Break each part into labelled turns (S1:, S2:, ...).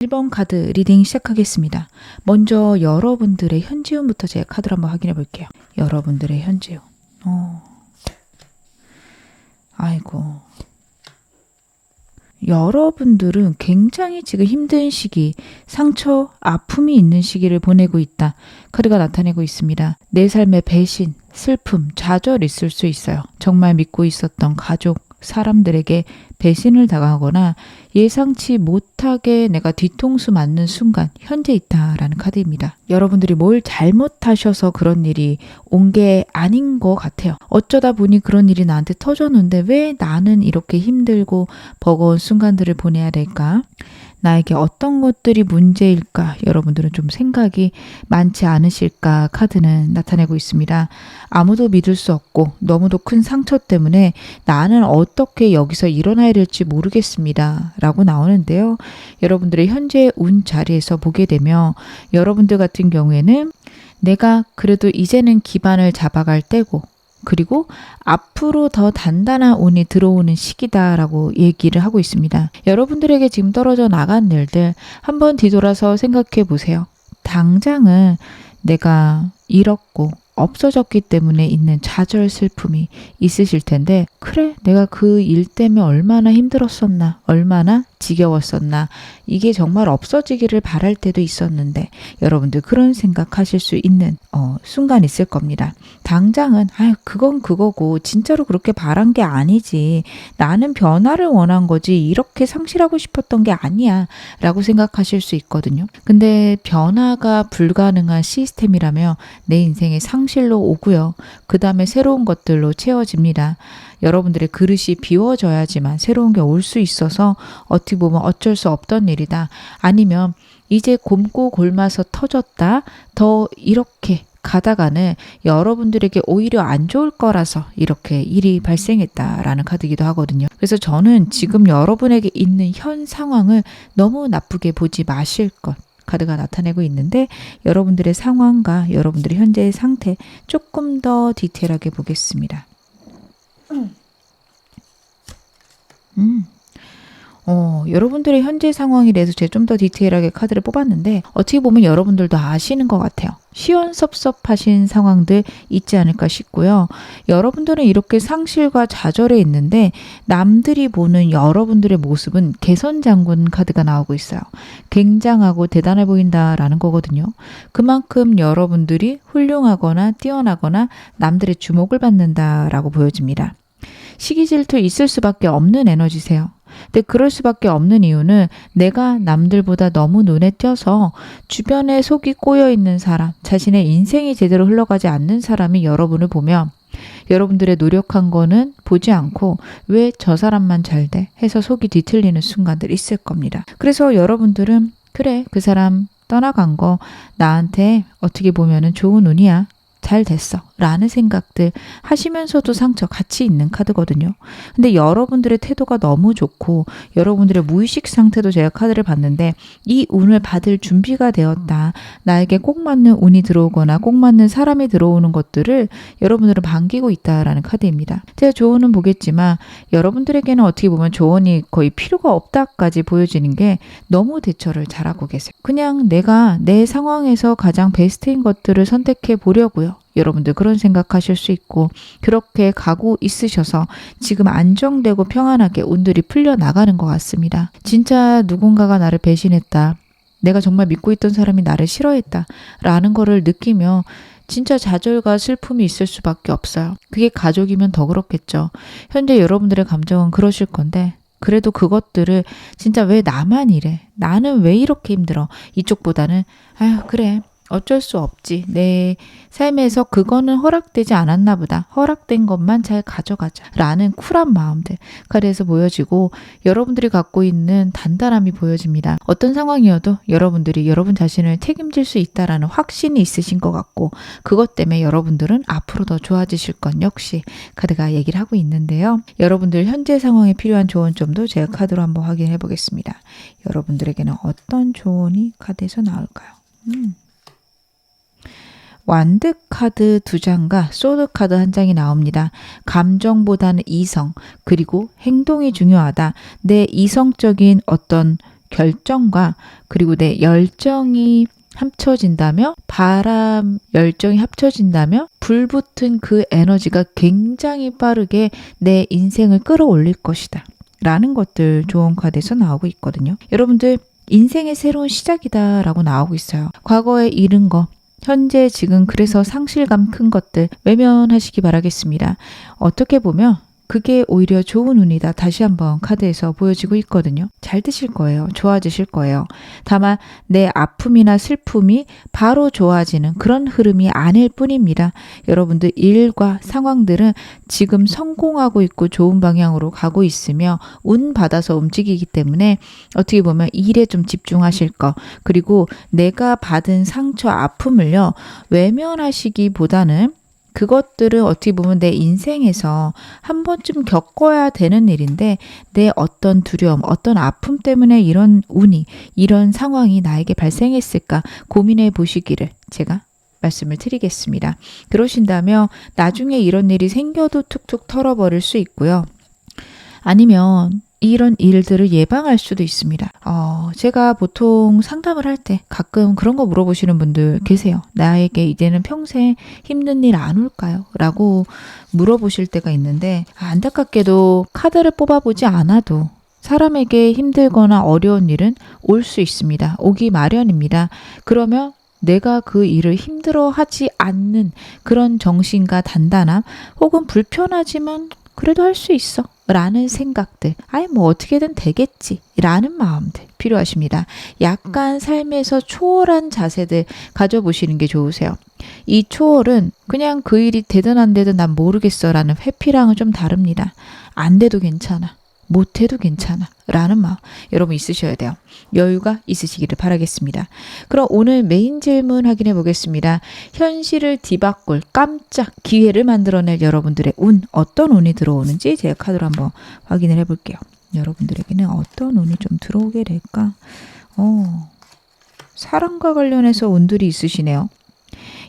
S1: 1번 카드 리딩 시작하겠습니다. 먼저 여러분들의 현재운부터 제가 카드를 한번 확인해 볼게요. 여러분들의 현재운. 아이고. 여러분들은 굉장히 지금 힘든 시기, 상처, 아픔이 있는 시기를 보내고 있다. 카드가 나타내고 있습니다. 내 삶의 배신, 슬픔, 좌절 있을 수 있어요. 정말 믿고 있었던 가족, 사람들에게 배신을 당하거나 예상치 못하게 내가 뒤통수 맞는 순간 현재 있다라는 카드입니다. 여러분들이 뭘 잘못하셔서 그런 일이 온 게 아닌 것 같아요. 어쩌다 보니 그런 일이 나한테 터졌는데 왜 나는 이렇게 힘들고 버거운 순간들을 보내야 될까? 나에게 어떤 것들이 문제일까? 여러분들은 좀 생각이 많지 않으실까? 카드는 나타내고 있습니다. 아무도 믿을 수 없고 너무도 큰 상처 때문에 나는 어떻게 여기서 일어나야 될지 모르겠습니다. 라고 나오는데요. 여러분들의 현재 운 자리에서 보게 되면 여러분들 같은 경우에는 내가 그래도 이제는 기반을 잡아갈 때고 그리고 앞으로 더 단단한 운이 들어오는 시기다라고 얘기를 하고 있습니다. 여러분들에게 지금 떨어져 나간 일들 한번 뒤돌아서 생각해 보세요. 당장은 내가 잃었고 없어졌기 때문에 있는 좌절 슬픔이 있으실 텐데 그래 내가 그 일 때문에 얼마나 힘들었었나 얼마나 지겨웠었나 이게 정말 없어지기를 바랄 때도 있었는데 여러분들 그런 생각하실 수 있는 순간 있을 겁니다. 당장은 그건 그거고 진짜로 그렇게 바란 게 아니지 나는 변화를 원한 거지 이렇게 상실하고 싶었던 게 아니야 라고 생각하실 수 있거든요. 근데 변화가 불가능한 시스템이라면 내 인생의 상실로 오고요. 그 다음에 새로운 것들로 채워집니다. 여러분들의 그릇이 비워져야지만 새로운 게 올 수 있어서 어떻게 보면 어쩔 수 없던 일이다. 아니면 이제 곪고 골마서 터졌다. 더 이렇게 가다가는 여러분들에게 오히려 안 좋을 거라서 이렇게 일이 발생했다라는 카드이기도 하거든요. 그래서 저는 지금 여러분에게 있는 현 상황을 너무 나쁘게 보지 마실 것. 카드가 나타내고 있는데 여러분들의 상황과 여러분들의 현재의 상태 조금 더 디테일하게 보겠습니다. 여러분들의 현재 상황에 대해서 제가 좀 더 디테일하게 카드를 뽑았는데 어떻게 보면 여러분들도 아시는 것 같아요. 시원섭섭하신 상황들 있지 않을까 싶고요. 여러분들은 이렇게 상실과 좌절에 있는데 남들이 보는 여러분들의 모습은 개선장군 카드가 나오고 있어요. 굉장하고 대단해 보인다라는 거거든요. 그만큼 여러분들이 훌륭하거나 뛰어나거나 남들의 주목을 받는다라고 보여집니다. 시기 질투 있을 수밖에 없는 에너지세요. 근데 그럴 수밖에 없는 이유는 내가 남들보다 너무 눈에 띄어서 주변에 속이 꼬여있는 사람, 자신의 인생이 제대로 흘러가지 않는 사람이 여러분을 보면 여러분들의 노력한 거는 보지 않고 왜 저 사람만 잘 돼? 해서 속이 뒤틀리는 순간들이 있을 겁니다. 그래서 여러분들은 그래 그 사람 떠나간 거 나한테 어떻게 보면은 좋은 운이야. 잘 됐어 라는 생각들 하시면서도 상처 같이 있는 카드거든요. 근데 여러분들의 태도가 너무 좋고 여러분들의 무의식 상태도 제가 카드를 봤는데 이 운을 받을 준비가 되었다. 나에게 꼭 맞는 운이 들어오거나 꼭 맞는 사람이 들어오는 것들을 여러분들은 반기고 있다라는 카드입니다. 제가 조언은 보겠지만 여러분들에게는 어떻게 보면 조언이 거의 필요가 없다까지 보여지는 게 너무 대처를 잘하고 계세요. 그냥 내가 내 상황에서 가장 베스트인 것들을 선택해 보려고요. 여러분들 그런 생각하실 수 있고 그렇게 가고 있으셔서 지금 안정되고 평안하게 운들이 풀려나가는 것 같습니다. 진짜 누군가가 나를 배신했다. 내가 정말 믿고 있던 사람이 나를 싫어했다. 라는 거를 느끼며 진짜 좌절과 슬픔이 있을 수밖에 없어요. 그게 가족이면 더 그렇겠죠. 현재 여러분들의 감정은 그러실 건데 그래도 그것들을 진짜 왜 나만 이래? 나는 왜 이렇게 힘들어? 이쪽보다는 그래. 어쩔 수 없지. 내 삶에서 그거는 허락되지 않았나 보다. 허락된 것만 잘 가져가자. 라는 쿨한 마음들. 카드에서 보여지고 여러분들이 갖고 있는 단단함이 보여집니다. 어떤 상황이어도 여러분들이 여러분 자신을 책임질 수 있다라는 확신이 있으신 것 같고 그것 때문에 여러분들은 앞으로 더 좋아지실 것 역시 카드가 얘기를 하고 있는데요. 여러분들 현재 상황에 필요한 조언점도 제가 카드로 한번 확인해 보겠습니다. 여러분들에게는 어떤 조언이 카드에서 나올까요? 완드 카드 2장과 소드 카드 1장이 나옵니다. 감정보다는 이성, 그리고 행동이 중요하다. 내 이성적인 어떤 결정과 그리고 내 열정이 합쳐진다며 바람 열정이 합쳐진다며 불붙은 그 에너지가 굉장히 빠르게 내 인생을 끌어올릴 것이다 라는 것들 좋은 카드에서 나오고 있거든요. 여러분들 인생의 새로운 시작이다 라고 나오고 있어요. 과거에 잃은 거 현재 지금 그래서 상실감 큰 것들 외면하시기 바라겠습니다. 어떻게 보면 그게 오히려 좋은 운이다. 다시 한번 카드에서 보여지고 있거든요. 잘 되실 거예요. 좋아지실 거예요. 다만 내 아픔이나 슬픔이 바로 좋아지는 그런 흐름이 아닐 뿐입니다. 여러분들 일과 상황들은 지금 성공하고 있고 좋은 방향으로 가고 있으며 운 받아서 움직이기 때문에 어떻게 보면 일에 좀 집중하실 거 그리고 내가 받은 상처 아픔을요 외면하시기보다는 그것들을 어떻게 보면 내 인생에서 한 번쯤 겪어야 되는 일인데 내 어떤 두려움, 어떤 아픔 때문에 이런 운이, 이런 상황이 나에게 발생했을까 고민해 보시기를 제가 말씀을 드리겠습니다. 그러신다면 나중에 이런 일이 생겨도 툭툭 털어버릴 수 있고요. 아니면 이런 일들을 예방할 수도 있습니다. 제가 보통 상담을 할 때 가끔 그런 거 물어보시는 분들 계세요. 나에게 이제는 평생 힘든 일 안 올까요? 라고 물어보실 때가 있는데 안타깝게도 카드를 뽑아보지 않아도 사람에게 힘들거나 어려운 일은 올 수 있습니다. 오기 마련입니다. 그러면 내가 그 일을 힘들어하지 않는 그런 정신과 단단함 혹은 불편하지만 그래도 할 수 있어 라는 생각들 뭐 어떻게든 되겠지 라는 마음들 필요하십니다. 약간 삶에서 초월한 자세들 가져보시는 게 좋으세요. 이 초월은 그냥 그 일이 되든 안 되든 난 모르겠어 라는 회피랑은 좀 다릅니다. 안 돼도 괜찮아. 못해도 괜찮아 라는 마음 여러분 있으셔야 돼요. 여유가 있으시기를 바라겠습니다. 그럼 오늘 메인 질문 확인해 보겠습니다. 현실을 뒤바꿀 깜짝 기회를 만들어낼 여러분들의 운 어떤 운이 들어오는지 제가 카드로 한번 확인을 해 볼게요. 여러분들에게는 어떤 운이 좀 들어오게 될까? 사랑과 관련해서 운들이 있으시네요.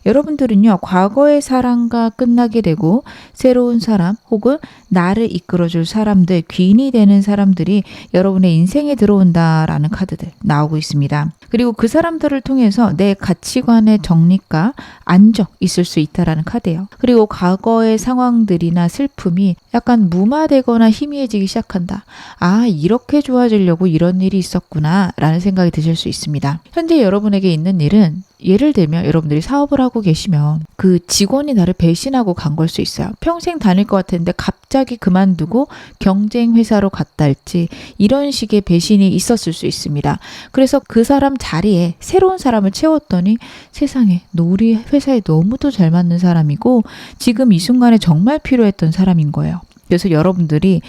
S1: 여러분들은요 과거의 사랑과 끝나게 되고 새로운 사람 혹은 나를 이끌어줄 사람들 귀인이 되는 사람들이 여러분의 인생에 들어온다라는 카드들 나오고 있습니다. 그리고 그 사람들을 통해서 내 가치관의 정립과 안정 있을 수 있다라는 카드예요. 그리고 과거의 상황들이나 슬픔이 약간 무마되거나 희미해지기 시작한다. 이렇게 좋아지려고 이런 일이 있었구나 라는 생각이 드실 수 있습니다. 현재 여러분에게 있는 일은 예를 들면 여러분들이 사업을 하고 계시면 그 직원이 나를 배신하고 간 걸 수 있어요. 평생 다닐 것 같았는데 갑자기 그만두고 경쟁 회사로 갔다 할지 이런 식의 배신이 있었을 수 있습니다. 그래서 그 사람 자리에 새로운 사람을 채웠더니 세상에 너 우리 회사에 너무도 잘 맞는 사람이고 지금 이 순간에 정말 필요했던 사람인 거예요. 그래서 여러분들이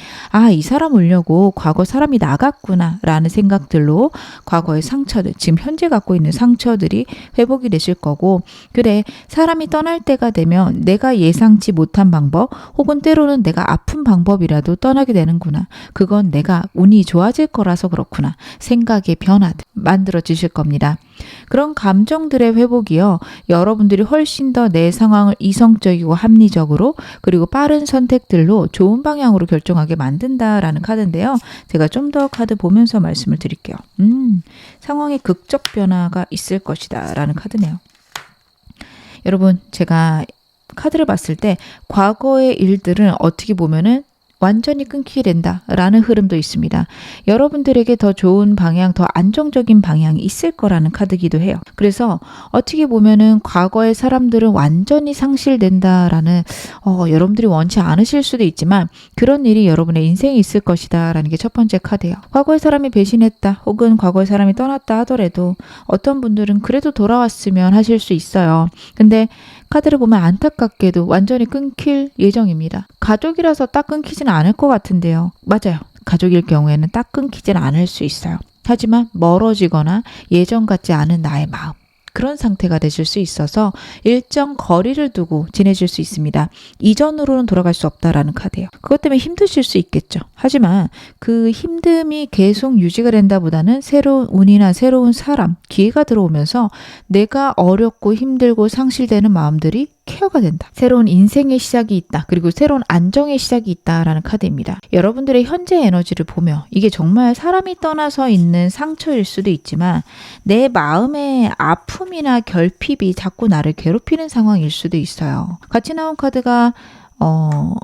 S1: 이 사람 오려고 과거 사람이 나갔구나 라는 생각들로 과거의 상처들 지금 현재 갖고 있는 상처들이 회복이 되실 거고 그래 사람이 떠날 때가 되면 내가 예상치 못한 방법 혹은 때로는 내가 아픈 방법이라도 떠나게 되는구나. 그건 내가 운이 좋아질 거라서 그렇구나. 생각의 변화들 만들어지실 겁니다. 그런 감정들의 회복이요. 여러분들이 훨씬 더 내 상황을 이성적이고 합리적으로 그리고 빠른 선택들로 좋은 방향으로 결정하게 만든다라는 카드인데요. 제가 좀 더 카드 보면서 말씀을 드릴게요. 상황의 극적 변화가 있을 것이다 라는 카드네요. 여러분 제가 카드를 봤을 때 과거의 일들은 어떻게 보면은 완전히 끊기게 된다라는 흐름도 있습니다. 여러분들에게 더 좋은 방향, 더 안정적인 방향이 있을 거라는 카드기도 해요. 그래서 어떻게 보면은 과거의 사람들은 완전히 상실된다라는 여러분들이 원치 않으실 수도 있지만 그런 일이 여러분의 인생에 있을 것이다라는 게 첫 번째 카드예요. 과거의 사람이 배신했다 혹은 과거의 사람이 떠났다 하더라도 어떤 분들은 그래도 돌아왔으면 하실 수 있어요. 근데 카드를 보면 안타깝게도 완전히 끊길 예정입니다. 가족이라서 딱 끊기지는 않을 것 같은데요. 맞아요. 가족일 경우에는 딱 끊기지는 않을 수 있어요. 하지만 멀어지거나 예전 같지 않은 나의 마음 그런 상태가 되실 수 있어서 일정 거리를 두고 지내실 수 있습니다. 이전으로는 돌아갈 수 없다라는 카드예요. 그것 때문에 힘드실 수 있겠죠. 하지만 그 힘듦이 계속 유지가 된다보다는 새로운 운이나 새로운 사람, 기회가 들어오면서 내가 어렵고 힘들고 상실되는 마음들이 케어가 된다. 새로운 인생의 시작이 있다. 그리고 새로운 안정의 시작이 있다라는 카드입니다. 여러분들의 현재 에너지를 보며 이게 정말 사람이 떠나서 있는 상처일 수도 있지만 내 마음의 아픔이나 결핍이 자꾸 나를 괴롭히는 상황일 수도 있어요. 같이 나온 카드가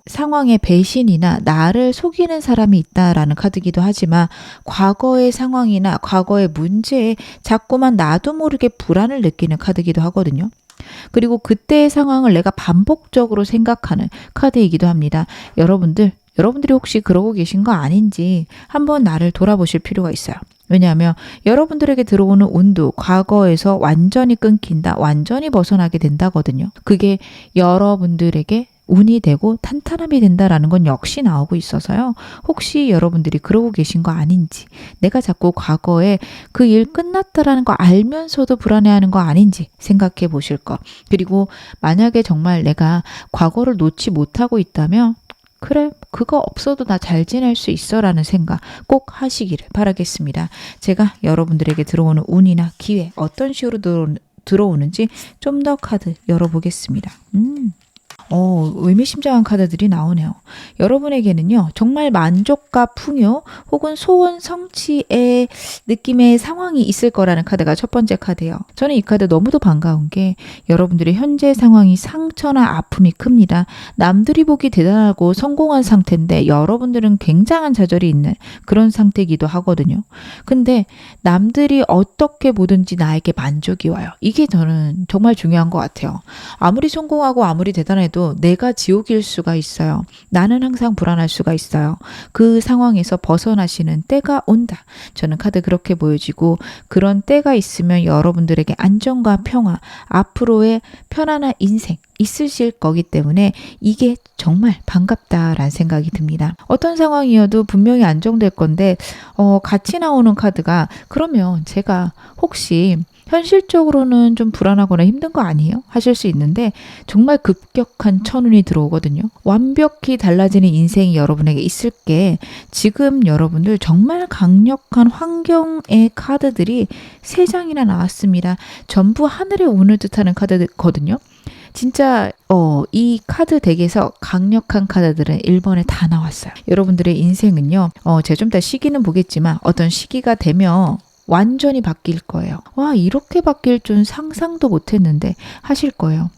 S1: 상황의 배신이나 나를 속이는 사람이 있다라는 카드기도 하지만 과거의 상황이나 과거의 문제에 자꾸만 나도 모르게 불안을 느끼는 카드기도 하거든요. 그리고 그때의 상황을 내가 반복적으로 생각하는 카드이기도 합니다. 여러분들이 혹시 그러고 계신 거 아닌지 한번 나를 돌아보실 필요가 있어요. 왜냐하면 여러분들에게 들어오는 운도 과거에서 완전히 끊긴다, 완전히 벗어나게 된다거든요. 그게 여러분들에게 운이 되고 탄탄함이 된다라는 건 역시 나오고 있어서요. 혹시 여러분들이 그러고 계신 거 아닌지, 내가 자꾸 과거에 그 일 끝났다라는 거 알면서도 불안해하는 거 아닌지 생각해 보실 것. 그리고 만약에 정말 내가 과거를 놓지 못하고 있다면 그래, 그거 없어도 나 잘 지낼 수 있어 라는 생각 꼭 하시기를 바라겠습니다. 제가 여러분들에게 들어오는 운이나 기회 어떤 식으로 들어오는지 좀 더 카드 열어보겠습니다. 의미심장한 카드들이 나오네요. 여러분에게는요, 정말 만족과 풍요 혹은 소원 성취의 느낌의 상황이 있을 거라는 카드가 첫 번째 카드예요. 저는 이 카드 너무도 반가운 게 여러분들의 현재 상황이 상처나 아픔이 큽니다. 남들이 보기 대단하고 성공한 상태인데 여러분들은 굉장한 좌절이 있는 그런 상태이기도 하거든요. 근데 남들이 어떻게 보든지 나에게 만족이 와요. 이게 저는 정말 중요한 것 같아요. 아무리 성공하고 아무리 대단해도 내가 지옥일 수가 있어요. 나는 항상 불안할 수가 있어요. 그 상황에서 벗어나시는 때가 온다. 저는 카드 그렇게 보여지고 그런 때가 있으면 여러분들에게 안정과 평화, 앞으로의 편안한 인생 있으실 거기 때문에 이게 정말 반갑다라는 생각이 듭니다. 어떤 상황이어도 분명히 안정될 건데 같이 나오는 카드가 그러면 제가 혹시 현실적으로는 좀 불안하거나 힘든 거 아니에요? 하실 수 있는데 정말 급격한 천운이 들어오거든요. 완벽히 달라지는 인생이 여러분에게 있을 게 지금 여러분들 정말 강력한 환경의 카드들이 3장이나 나왔습니다. 전부 하늘의 운을 뜻하는 카드거든요. 진짜 이 카드 덱에서 강력한 카드들은 1번에 다 나왔어요. 여러분들의 인생은요. 제가 좀 이따 시기는 보겠지만 어떤 시기가 되면 완전히 바뀔 거예요. 와, 이렇게 바뀔 줄 상상도 못했는데 하실 거예요.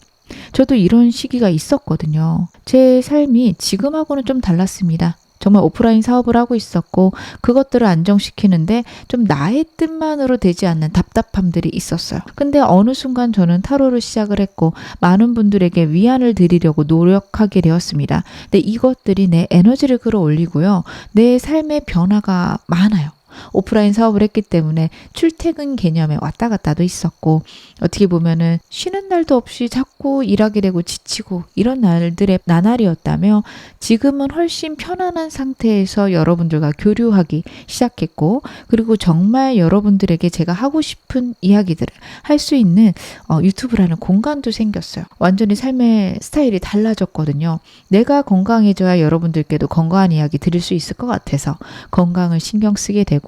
S1: 저도 이런 시기가 있었거든요. 제 삶이 지금하고는 좀 달랐습니다. 정말 오프라인 사업을 하고 있었고 그것들을 안정시키는데 좀 나의 뜻만으로 되지 않는 답답함들이 있었어요. 근데 어느 순간 저는 타로를 시작을 했고 많은 분들에게 위안을 드리려고 노력하게 되었습니다. 근데 이것들이 내 에너지를 끌어올리고요. 내 삶의 변화가 많아요. 오프라인 사업을 했기 때문에 출퇴근 개념에 왔다 갔다도 있었고 어떻게 보면은 쉬는 날도 없이 자꾸 일하게 되고 지치고 이런 날들의 나날이었다며 지금은 훨씬 편안한 상태에서 여러분들과 교류하기 시작했고 그리고 정말 여러분들에게 제가 하고 싶은 이야기들을 할 수 있는 유튜브라는 공간도 생겼어요. 완전히 삶의 스타일이 달라졌거든요. 내가 건강해져야 여러분들께도 건강한 이야기 드릴 수 있을 것 같아서 건강을 신경 쓰게 되고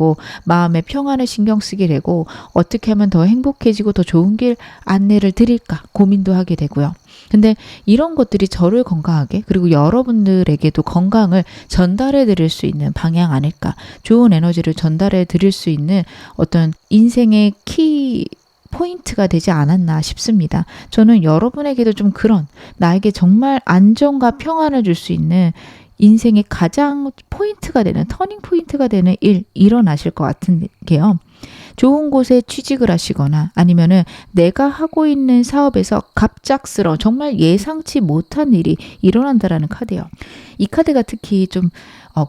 S1: 마음의 평안을 신경 쓰게 되고 어떻게 하면 더 행복해지고 더 좋은 길 안내를 드릴까 고민도 하게 되고요. 근데 이런 것들이 저를 건강하게 그리고 여러분들에게도 건강을 전달해 드릴 수 있는 방향 아닐까. 좋은 에너지를 전달해 드릴 수 있는 어떤 인생의 키 포인트가 되지 않았나 싶습니다. 저는 여러분에게도 좀 그런 나에게 정말 안정과 평안을 줄 수 있는 인생의 가장 포인트가 되는 터닝 포인트가 되는 일 일어나실 것 같은 게요. 좋은 곳에 취직을 하시거나 아니면은 내가 하고 있는 사업에서 갑작스러운 정말 예상치 못한 일이 일어난다라는 카드예요. 이 카드가 특히 좀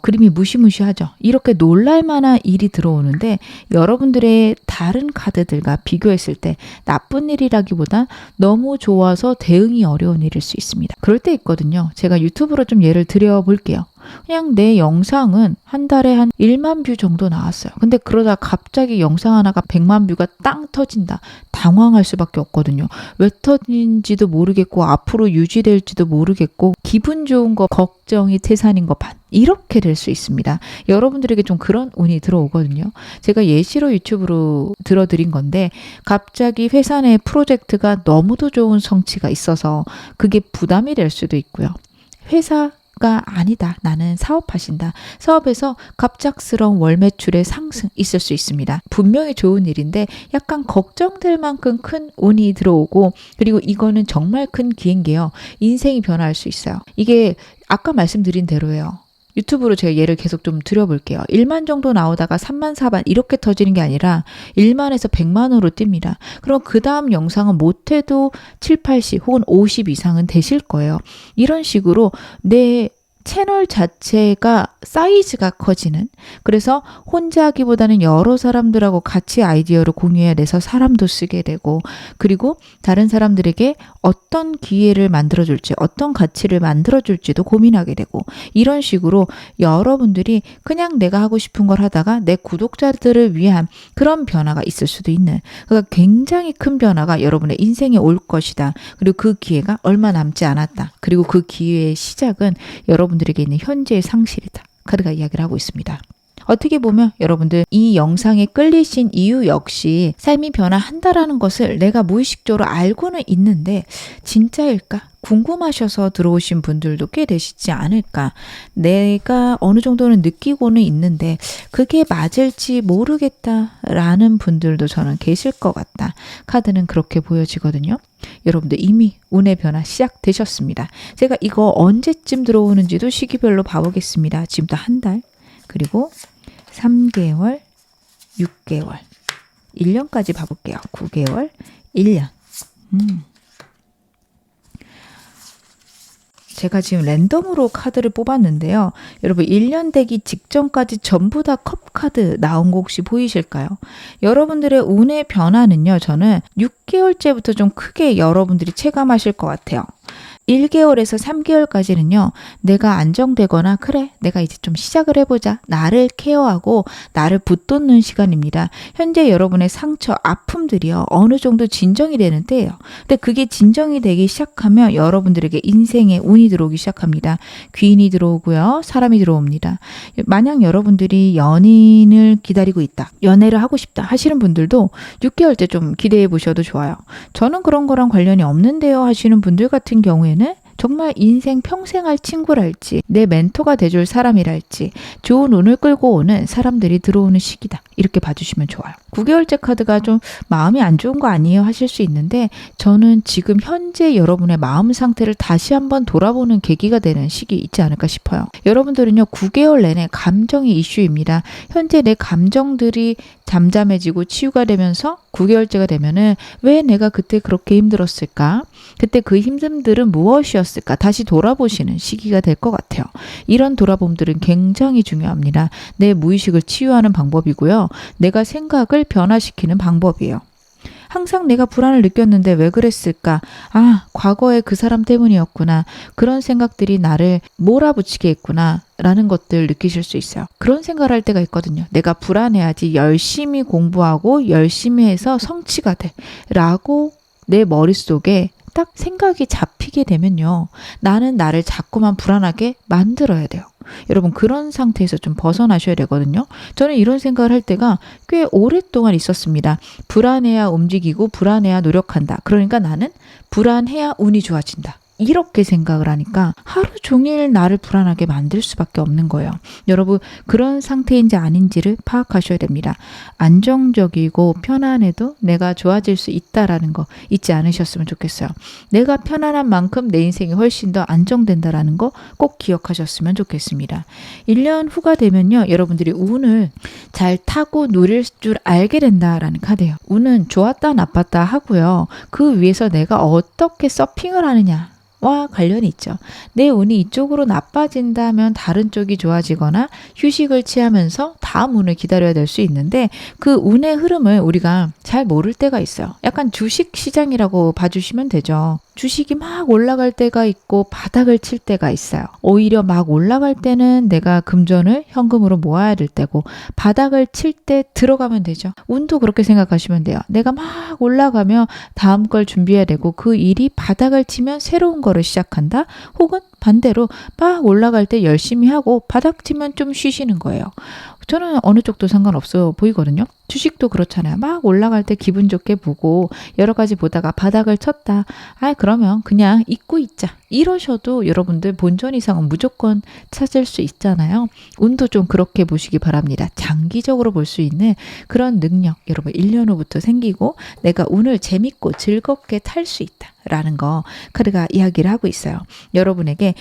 S1: 그림이 무시무시하죠. 이렇게 놀랄 만한 일이 들어오는데 여러분들의 다른 카드들과 비교했을 때 나쁜 일이라기보다 너무 좋아서 대응이 어려운 일일 수 있습니다. 그럴 때 있거든요. 제가 유튜브로 좀 예를 드려 볼게요. 그냥 내 영상은 한 달에 한 1만 뷰 정도 나왔어요. 근데 그러다 갑자기 영상 하나가 100만 뷰가 땅 터진다. 당황할 수밖에 없거든요. 왜 터진지도 모르겠고 앞으로 유지될지도 모르겠고 기분 좋은 거 걱정이 태산인 거 반. 이렇게 될 수 있습니다. 여러분들에게 좀 그런 운이 들어오거든요. 제가 예시로 유튜브로 들어드린 건데 갑자기 회사 내 프로젝트가 너무도 좋은 성취가 있어서 그게 부담이 될 수도 있고요. 회사가 아니다. 나는 사업하신다. 사업에서 갑작스러운 월 매출의 상승 있을 수 있습니다. 분명히 좋은 일인데 약간 걱정될 만큼 큰 운이 들어오고 그리고 이거는 정말 큰 기회인게요. 인생이 변화할 수 있어요. 이게 아까 말씀드린 대로예요. 유튜브로 제가 예를 계속 좀 드려볼게요. 1만 정도 나오다가 3만, 4만 이렇게 터지는 게 아니라 1만에서 100만으로 뜁니다. 그럼 그 다음 영상은 못해도 7, 80 혹은 50 이상은 되실 거예요. 이런 식으로 내 채널 자체가 사이즈가 커지는 그래서 혼자 하기보다는 여러 사람들하고 같이 아이디어를 공유해야 돼서 사람도 쓰게 되고 그리고 다른 사람들에게 어떤 기회를 만들어줄지 어떤 가치를 만들어줄지도 고민하게 되고 이런 식으로 여러분들이 그냥 내가 하고 싶은 걸 하다가 내 구독자들을 위한 그런 변화가 있을 수도 있는 그러니까 굉장히 큰 변화가 여러분의 인생에 올 것이다. 그리고 그 기회가 얼마 남지 않았다. 그리고 그 기회의 시작은 여러분들에게 있는 현재의 상실이다. 카드가 이야기를 하고 있습니다. 어떻게 보면 여러분들 이 영상에 끌리신 이유 역시 삶이 변화한다라는 것을 내가 무의식적으로 알고는 있는데 진짜일까? 궁금하셔서 들어오신 분들도 꽤 되시지 않을까? 내가 어느 정도는 느끼고는 있는데 그게 맞을지 모르겠다라는 분들도 저는 계실 것 같다. 카드는 그렇게 보여지거든요. 여러분들 이미 운의 변화 시작되셨습니다. 제가 이거 언제쯤 들어오는지도 시기별로 봐보겠습니다. 지금부터 한 달, 그리고 3개월, 6개월, 1년까지 봐볼게요. 9개월, 1년. 제가 지금 랜덤으로 카드를 뽑았는데요. 여러분 1년 되기 직전까지 전부 다 컵 카드 나온 거 혹시 보이실까요? 여러분들의 운의 변화는요. 저는 6개월째부터 좀 크게 여러분들이 체감하실 것 같아요. 1개월에서 3개월까지는요. 내가 안정되거나 그래 내가 이제 좀 시작을 해보자. 나를 케어하고 나를 붙돋는 시간입니다. 현재 여러분의 상처, 아픔들이요. 어느 정도 진정이 되는 때예요. 근데 그게 진정이 되기 시작하면 여러분들에게 인생에 운이 들어오기 시작합니다. 귀인이 들어오고요. 사람이 들어옵니다. 만약 여러분들이 연인을 기다리고 있다. 연애를 하고 싶다 하시는 분들도 6개월째 좀 기대해 보셔도 좋아요. 저는 그런 거랑 관련이 없는데요 하시는 분들 같은 경우에는 정말 인생 평생 할 친구랄지 내 멘토가 돼줄 사람이랄지 좋은 운을 끌고 오는 사람들이 들어오는 시기다. 이렇게 봐주시면 좋아요. 9개월째 카드가 좀 마음이 안 좋은 거 아니에요 하실 수 있는데 저는 지금 현재 여러분의 마음 상태를 다시 한번 돌아보는 계기가 되는 시기 있지 않을까 싶어요. 여러분들은요 9개월 내내 감정이 이슈입니다. 현재 내 감정들이 잠잠해지고 치유가 되면서 9개월째가 되면은 왜 내가 그때 그렇게 힘들었을까? 그때 그 힘듦들은 무엇이었을까? 다시 돌아보시는 시기가 될 것 같아요. 이런 돌아봄들은 굉장히 중요합니다. 내 무의식을 치유하는 방법이고요. 내가 생각을 변화시키는 방법이에요. 항상 내가 불안을 느꼈는데 왜 그랬을까? 아, 과거에 그 사람 때문이었구나. 그런 생각들이 나를 몰아붙이게 했구나. 라는 것들 느끼실 수 있어요. 그런 생각을 할 때가 있거든요. 내가 불안해야지 열심히 공부하고 열심히 해서 성취가 돼. 라고 내 머릿속에 딱 생각이 잡히게 되면요. 나는 나를 자꾸만 불안하게 만들어야 돼요. 여러분 그런 상태에서 좀 벗어나셔야 되거든요. 저는 이런 생각을 할 때가 꽤 오랫동안 있었습니다. 불안해야 움직이고 불안해야 노력한다. 그러니까 나는 불안해야 운이 좋아진다. 이렇게 생각을 하니까 하루 종일 나를 불안하게 만들 수밖에 없는 거예요. 여러분 그런 상태인지 아닌지를 파악하셔야 됩니다. 안정적이고 편안해도 내가 좋아질 수 있다라는 거 잊지 않으셨으면 좋겠어요. 내가 편안한 만큼 내 인생이 훨씬 더 안정된다라는 거 꼭 기억하셨으면 좋겠습니다. 1년 후가 되면요. 여러분들이 운을 잘 타고 누릴 줄 알게 된다라는 카드예요. 운은 좋았다 나빴다 하고요. 그 위에서 내가 어떻게 서핑을 하느냐 와 관련이 있죠. 내 운이 이쪽으로 나빠진다면 다른 쪽이 좋아지거나 휴식을 취하면서 다음 운을 기다려야 될 수 있는데 그 운의 흐름을 우리가 잘 모를 때가 있어요. 약간 주식 시장이라고 봐주시면 되죠. 주식이 막 올라갈 때가 있고 바닥을 칠 때가 있어요. 오히려 막 올라갈 때는 내가 금전을 현금으로 모아야 될 때고 바닥을 칠 때 들어가면 되죠. 운도 그렇게 생각하시면 돼요. 내가 막 올라가면 다음 걸 준비해야 되고 그 일이 바닥을 치면 새로운 거를 시작한다. 혹은 반대로 막 올라갈 때 열심히 하고 바닥 치면 좀 쉬시는 거예요. 저는 어느 쪽도 상관없어 보이거든요. 주식도 그렇잖아요. 막 올라갈 때 기분 좋게 보고 여러 가지 보다가 바닥을 쳤다. 그러면 그냥 잊고 있자. 이러셔도 여러분들 본전 이상은 무조건 찾을 수 있잖아요. 운도 좀 그렇게 보시기 바랍니다. 장기적으로 볼 수 있는 그런 능력 여러분 1년 후부터 생기고 내가 운을 재밌고 즐겁게 탈 수 있다. 라는 거 카드가 이야기를 하고 있어요. 여러분에게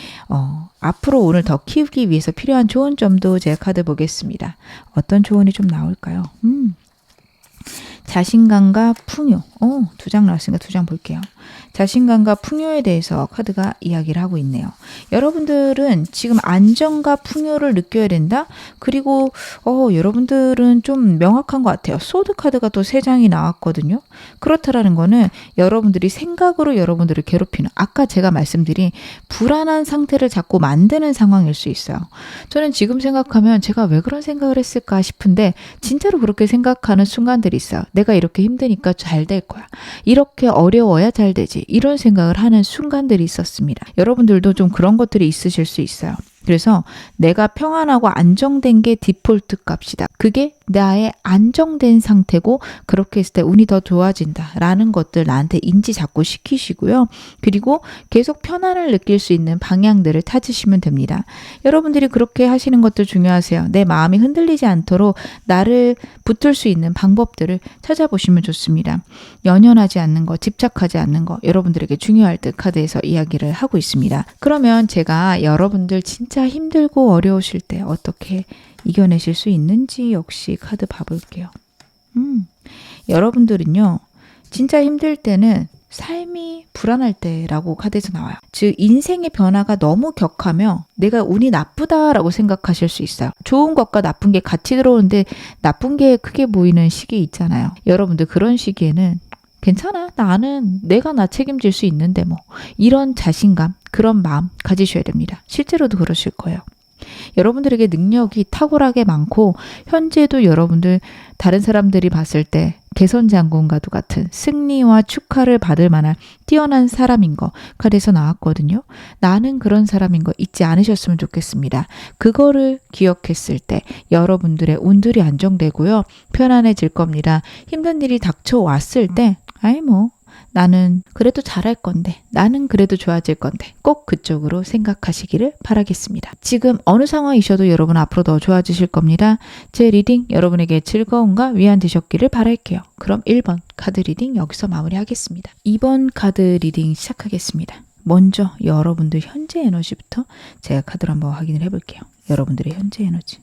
S1: 앞으로 오늘 더 키우기 위해서 필요한 조언 점도 제가 카드 보겠습니다. 어떤 조언이 좀 나올까요? 자신감과 풍요. 2장 나왔으니까 2장 볼게요. 자신감과 풍요에 대해서 카드가 이야기를 하고 있네요. 여러분들은 지금 안정과 풍요를 느껴야 된다? 그리고 여러분들은 좀 명확한 것 같아요. 소드 카드가 또 3장이 나왔거든요. 그렇다라는 거는 여러분들이 생각으로 여러분들을 괴롭히는 아까 제가 말씀드린 불안한 상태를 자꾸 만드는 상황일 수 있어요. 저는 지금 생각하면 제가 왜 그런 생각을 했을까 싶은데 진짜로 그렇게 생각하는 순간들이 있어요. 내가 이렇게 힘드니까 잘 될 거야. 이렇게 어려워야 잘 되지. 이런 생각을 하는 순간들이 있었습니다. 여러분들도 좀 그런 것들이 있으실 수 있어요. 그래서 내가 평안하고 안정된 게 디폴트 값이다. 그게 나의 안정된 상태고 그렇게 했을 때 운이 더 좋아진다라는 것들 나한테 인지 자꾸 시키시고요. 그리고 계속 편안을 느낄 수 있는 방향들을 찾으시면 됩니다. 여러분들이 그렇게 하시는 것도 중요하세요. 내 마음이 흔들리지 않도록 나를 붙들 수 있는 방법들을 찾아보시면 좋습니다. 연연하지 않는 거, 집착하지 않는 거 여러분들에게 중요할 듯 카드에서 이야기를 하고 있습니다. 그러면 제가 여러분들 진짜 힘들고 어려우실 때 어떻게 이겨내실 수 있는지 역시 카드 봐볼게요. 여러분들은요. 진짜 힘들 때는 삶이 불안할 때라고 카드에서 나와요. 즉 인생의 변화가 너무 격하며 내가 운이 나쁘다라고 생각하실 수 있어요. 좋은 것과 나쁜 게 같이 들어오는데 나쁜 게 크게 보이는 시기 있잖아요. 여러분들 그런 시기에는 괜찮아. 나는 내가 나 책임질 수 있는데 뭐 이런 자신감, 그런 마음 가지셔야 됩니다. 실제로도 그러실 거예요. 여러분들에게 능력이 탁월하게 많고 현재도 여러분들 다른 사람들이 봤을 때 개선장군과도 같은 승리와 축하를 받을 만한 뛰어난 사람인 거 카드에서 나왔거든요. 나는 그런 사람인 거 잊지 않으셨으면 좋겠습니다. 그거를 기억했을 때 여러분들의 운들이 안정되고요. 편안해질 겁니다. 힘든 일이 닥쳐왔을 때 나는 그래도 잘할 건데 나는 그래도 좋아질 건데 꼭 그쪽으로 생각하시기를 바라겠습니다. 지금 어느 상황이셔도 여러분 앞으로 더 좋아지실 겁니다. 제 리딩 여러분에게 즐거움과 위안 되셨기를 바랄게요. 그럼 1번 카드 리딩 여기서 마무리하겠습니다. 2번 카드 리딩 시작하겠습니다. 먼저 여러분들 현재 에너지부터 제가 카드로 한번 확인을 해볼게요. 여러분들의 현재 에너지.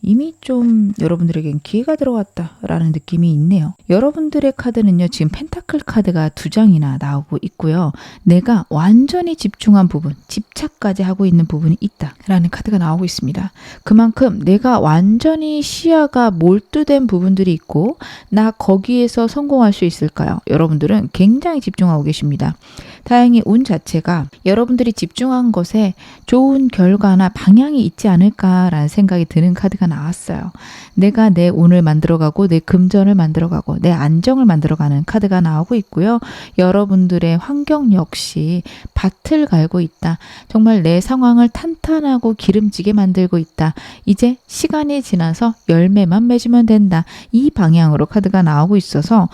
S1: 이미 좀 여러분들에겐 기회가 들어왔다라는 느낌이 있네요. 여러분들의 카드는요. 지금 펜타클 카드가 2장이나 나오고 있고요. 내가 완전히 집중한 부분, 집착까지 하고 있는 부분이 있다라는 카드가 나오고 있습니다. 그만큼 내가 완전히 시야가 몰두된 부분들이 있고 나 거기에서 성공할 수 있을까요? 여러분들은 굉장히 집중하고 계십니다. 다행히 운 자체가 여러분들이 집중한 것에 좋은 결과나 방향이 있지 않을까라는 생각이 드는 카드가 나왔어요. 내가 내 운을 만들어가고 내 금전을 만들어가고 내 안정을 만들어가는 카드가 나오고 있고요. 여러분들의 환경 역시 밭을 갈고 있다. 정말 내 상황을 탄탄하고 기름지게 만들고 있다. 이제 시간이 지나서 열매만 맺으면 된다. 이 방향으로 카드가 나오고 있어서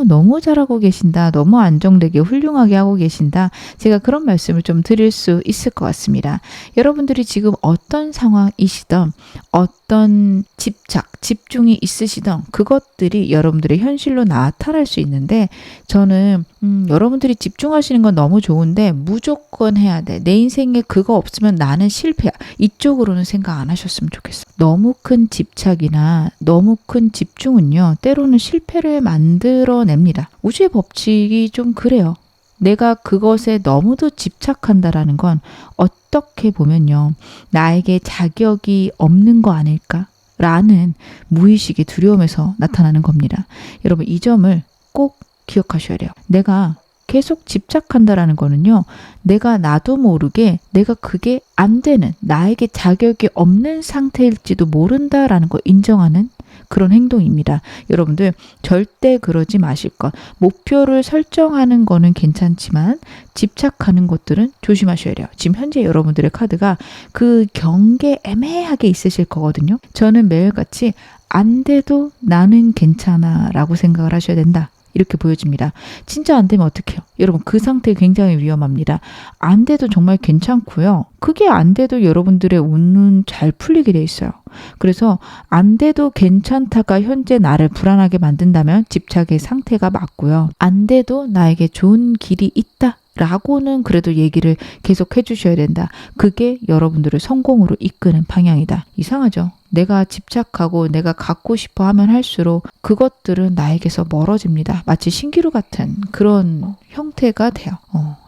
S1: 너무 잘하고 계신다. 너무 안정되게 훌륭하게 하고 계신다. 제가 그런 말씀을 좀 드릴 수 있을 것 같습니다. 여러분들이 지금 어떤 상황이시던 어떤 집착, 집중이 있으시던 그것들이 여러분들의 현실로 나타날 수 있는데 저는 여러분들이 집중하시는 건 너무 좋은데 무조건 해야 돼. 내 인생에 그거 없으면 나는 실패야. 이쪽으로는 생각 안 하셨으면 좋겠어요. 너무 큰 집착이나 너무 큰 집중은요. 때로는 실패를 만들어냅니다. 우주의 법칙이 좀 그래요. 내가 그것에 너무도 집착한다라는 건 어떻게 보면요. 나에게 자격이 없는 거 아닐까? 라는 무의식의 두려움에서 나타나는 겁니다. 여러분 이 점을 꼭 기억하셔야 돼요. 내가 계속 집착한다라는 거는요. 내가 나도 모르게 내가 그게 안 되는 나에게 자격이 없는 상태일지도 모른다라는 걸 인정하는 그런 행동입니다. 여러분들 절대 그러지 마실 것. 목표를 설정하는 거는 괜찮지만 집착하는 것들은 조심하셔야 돼요. 지금 현재 여러분들의 카드가 그 경계 애매하게 있으실 거거든요. 저는 매일같이 안 돼도 나는 괜찮아 라고 생각을 하셔야 된다. 이렇게 보여집니다. 진짜 안 되면 어떡해요? 여러분 그 상태 굉장히 위험합니다. 안 돼도 정말 괜찮고요. 그게 안 돼도 여러분들의 운은 잘 풀리게 돼 있어요. 그래서 안 돼도 괜찮다가 현재 나를 불안하게 만든다면 집착의 상태가 맞고요. 안 돼도 나에게 좋은 길이 있다. 라고는 그래도 얘기를 계속 해주셔야 된다. 그게 여러분들을 성공으로 이끄는 방향이다. 이상하죠? 내가 집착하고 내가 갖고 싶어 하면 할수록 그것들은 나에게서 멀어집니다. 마치 신기루 같은 그런 형태가 돼요.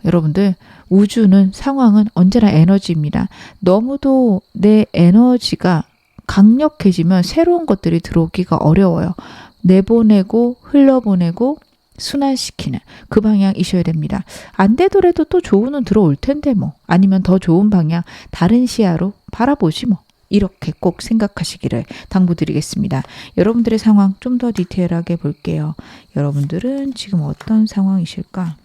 S1: 여러분들 우주는 상황은 언제나 에너지입니다. 너무도 내 에너지가 강력해지면 새로운 것들이 들어오기가 어려워요. 내보내고 흘러보내고 순환시키는 그 방향이셔야 됩니다. 안 되더라도 또 좋은 은 들어올 텐데 뭐 아니면 더 좋은 방향 다른 시야로 바라보지 뭐 이렇게 꼭 생각하시기를 당부드리겠습니다. 여러분들의 상황 좀 더 디테일하게 볼게요. 여러분들은 지금 어떤 상황이실까?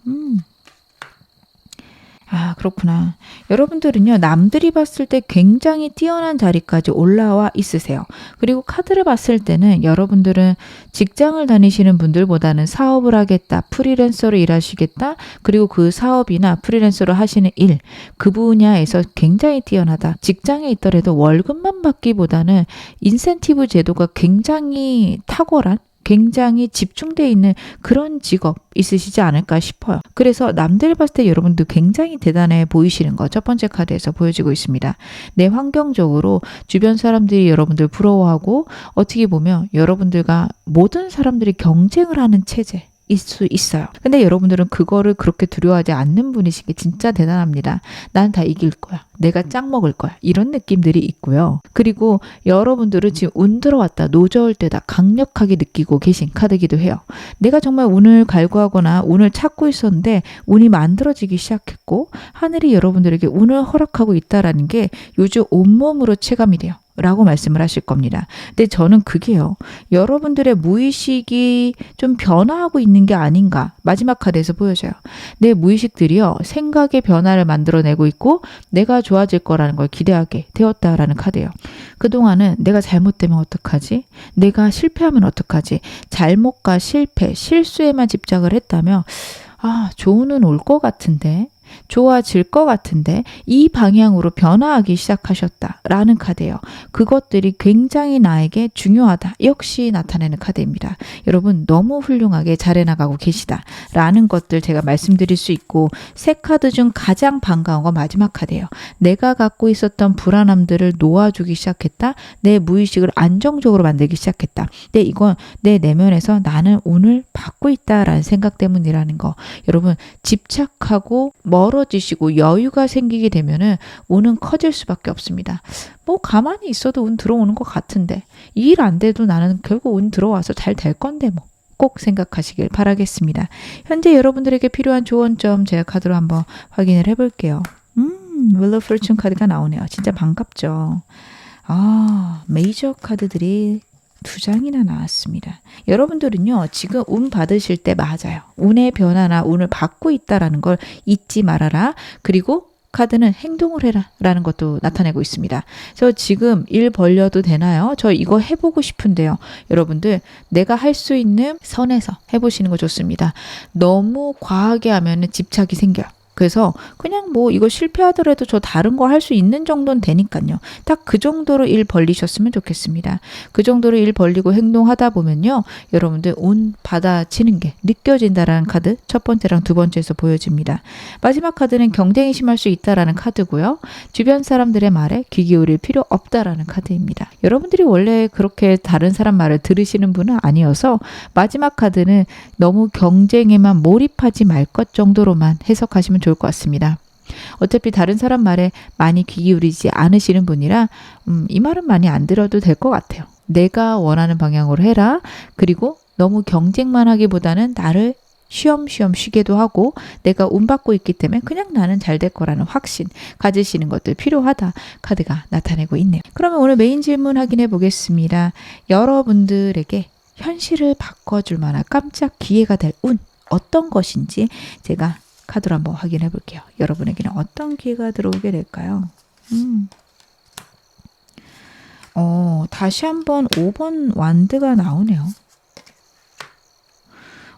S1: 아, 그렇구나. 여러분들은요, 남들이 봤을 때 굉장히 뛰어난 자리까지 올라와 있으세요. 그리고 카드를 봤을 때는 여러분들은 직장을 다니시는 분들보다는 사업을 하겠다, 프리랜서로 일하시겠다, 그리고 그 사업이나 프리랜서로 하시는 일, 그 분야에서 굉장히 뛰어나다. 직장에 있더라도 월급만 받기보다는 인센티브 제도가 굉장히 탁월한 굉장히 집중되어 있는 그런 직업 있으시지 않을까 싶어요. 그래서 남들 봤을 때 여러분들 굉장히 대단해 보이시는 거 첫 번째 카드에서 보여지고 있습니다. 내 환경적으로 주변 사람들이 여러분들 부러워하고 어떻게 보면 여러분들과 모든 사람들이 경쟁을 하는 체제 일 수 있어요. 근데 여러분들은 그거를 그렇게 두려워하지 않는 분이신 게 진짜 대단합니다. 난 다 이길 거야. 내가 짱 먹을 거야. 이런 느낌들이 있고요. 그리고 여러분들은 지금 운 들어왔다, 노저울 때다 강력하게 느끼고 계신 카드기도 해요. 내가 정말 운을 갈구하거나 운을 찾고 있었는데 운이 만들어지기 시작했고 하늘이 여러분들에게 운을 허락하고 있다라는 게 요즘 온몸으로 체감이 돼요. 라고 말씀을 하실 겁니다. 근데 저는 그게요. 여러분들의 무의식이 좀 변화하고 있는 게 아닌가. 마지막 카드에서 보여져요. 내 무의식들이요. 생각의 변화를 만들어내고 있고 내가 좋아질 거라는 걸 기대하게 되었다라는 카드예요. 그동안은 내가 잘못되면 어떡하지? 내가 실패하면 어떡하지? 잘못과 실패, 실수에만 집착을 했다면 좋은 운 올 것 같은데 좋아질 것 같은데 이 방향으로 변화하기 시작하셨다라는 카드예요. 그것들이 굉장히 나에게 중요하다. 역시 나타내는 카드입니다. 여러분 너무 훌륭하게 잘해나가고 계시다라는 것들 제가 말씀드릴 수 있고 세 카드 중 가장 반가운 건 마지막 카드예요. 내가 갖고 있었던 불안함들을 놓아주기 시작했다. 내 무의식을 안정적으로 만들기 시작했다. 근데 이건 내 내면에서 나는 운을 받고 있다라는 생각 때문이라는 거. 여러분 집착하고 멀어지시고 여유가 생기게 되면은 운은 커질 수밖에 없습니다. 뭐 가만히 있어도 운 들어오는 것 같은데 일 안 돼도 나는 결국 운 들어와서 잘 될 건데 뭐. 꼭 생각하시길 바라겠습니다. 현재 여러분들에게 필요한 조언점 제가 카드로 한번 확인을 해볼게요. Wheel of Fortune 카드가 나오네요. 진짜 반갑죠. 메이저 카드들이 2장이나 나왔습니다. 여러분들은요, 지금 운 받으실 때 맞아요. 운의 변화나 운을 받고 있다라는 걸 잊지 말아라. 그리고 카드는 행동을 해라 라는 것도 나타내고 있습니다. 저 지금 일 벌려도 되나요? 저 이거 해보고 싶은데요. 여러분들 내가 할 수 있는 선에서 해보시는 거 좋습니다. 너무 과하게 하면 집착이 생겨요. 그래서 그냥 뭐 이거 실패하더라도 저 다른 거 할 수 있는 정도는 되니까요. 딱 그 정도로 일 벌리셨으면 좋겠습니다. 그 정도로 일 벌리고 행동하다 보면요. 여러분들 운 받아치는 게 느껴진다라는 카드 첫 번째랑 두 번째에서 보여집니다. 마지막 카드는 경쟁이 심할 수 있다라는 카드고요. 주변 사람들의 말에 귀 기울일 필요 없다라는 카드입니다. 여러분들이 원래 그렇게 다른 사람 말을 들으시는 분은 아니어서 마지막 카드는 너무 경쟁에만 몰입하지 말 것 정도로만 해석하시면 좋을 것 같습니다. 어차피 다른 사람 말에 많이 귀 기울이지 않으시는 분이라 이 말은 많이 안 들어도 될 것 같아요. 내가 원하는 방향으로 해라. 그리고 너무 경쟁만 하기보다는 나를 쉬엄쉬엄 쉬게도 하고 내가 운 받고 있기 때문에 그냥 나는 잘 될 거라는 확신 가지시는 것들 필요하다 카드가 나타내고 있네요. 그러면 오늘 메인 질문 확인해 보겠습니다. 여러분들에게 현실을 바꿔줄 만한 깜짝 기회가 될 운 어떤 것인지 제가 카드로 한번 확인해 볼게요. 여러분에게는 어떤 기회가 들어오게 될까요? 다시 한번 5번 완드가 나오네요.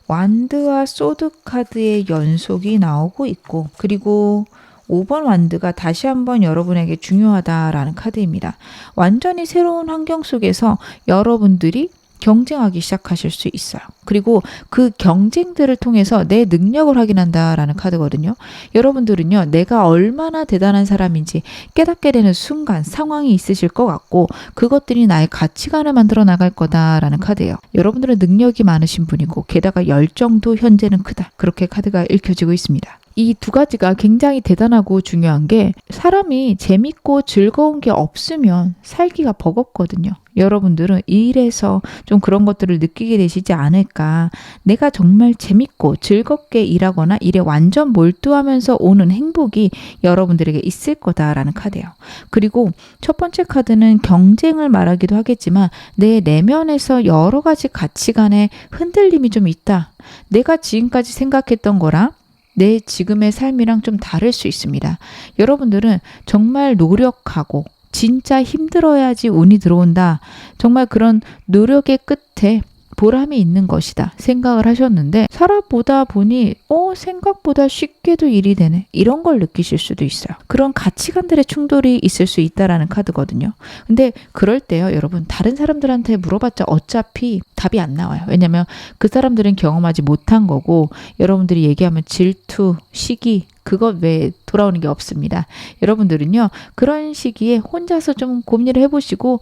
S1: 완드와 소드 카드의 연속이 나오고 있고 그리고 5번 완드가 다시 한번 여러분에게 중요하다라는 카드입니다. 완전히 새로운 환경 속에서 여러분들이 경쟁하기 시작하실 수 있어요. 그리고 그 경쟁들을 통해서 내 능력을 확인한다라는 카드거든요. 여러분들은요, 내가 얼마나 대단한 사람인지 깨닫게 되는 순간, 상황이 있으실 것 같고 그것들이 나의 가치관을 만들어 나갈 거다라는 카드예요. 여러분들은 능력이 많으신 분이고 게다가 열정도 현재는 크다. 그렇게 카드가 읽혀지고 있습니다. 이 두 가지가 굉장히 대단하고 중요한 게 사람이 재밌고 즐거운 게 없으면 살기가 버겁거든요. 여러분들은 일에서 좀 그런 것들을 느끼게 되시지 않을까. 내가 정말 재밌고 즐겁게 일하거나 일에 완전 몰두하면서 오는 행복이 여러분들에게 있을 거다라는 카드예요. 그리고 첫 번째 카드는 경쟁을 말하기도 하겠지만 내 내면에서 여러 가지 가치관에 흔들림이 좀 있다. 내가 지금까지 생각했던 거랑 내 지금의 삶이랑 좀 다를 수 있습니다. 여러분들은 정말 노력하고 진짜 힘들어야지 운이 들어온다. 정말 그런 노력의 끝에 보람이 있는 것이다 생각을 하셨는데 살아보다 보니 생각보다 쉽게도 일이 되네. 이런 걸 느끼실 수도 있어요. 그런 가치관들의 충돌이 있을 수 있다라는 카드거든요. 근데 그럴 때요, 여러분 다른 사람들한테 물어봤자 어차피 답이 안 나와요. 왜냐면 그 사람들은 경험하지 못한 거고 여러분들이 얘기하면 질투, 시기 그것 외에 돌아오는 게 없습니다. 여러분들은요, 그런 시기에 혼자서 좀 고민을 해보시고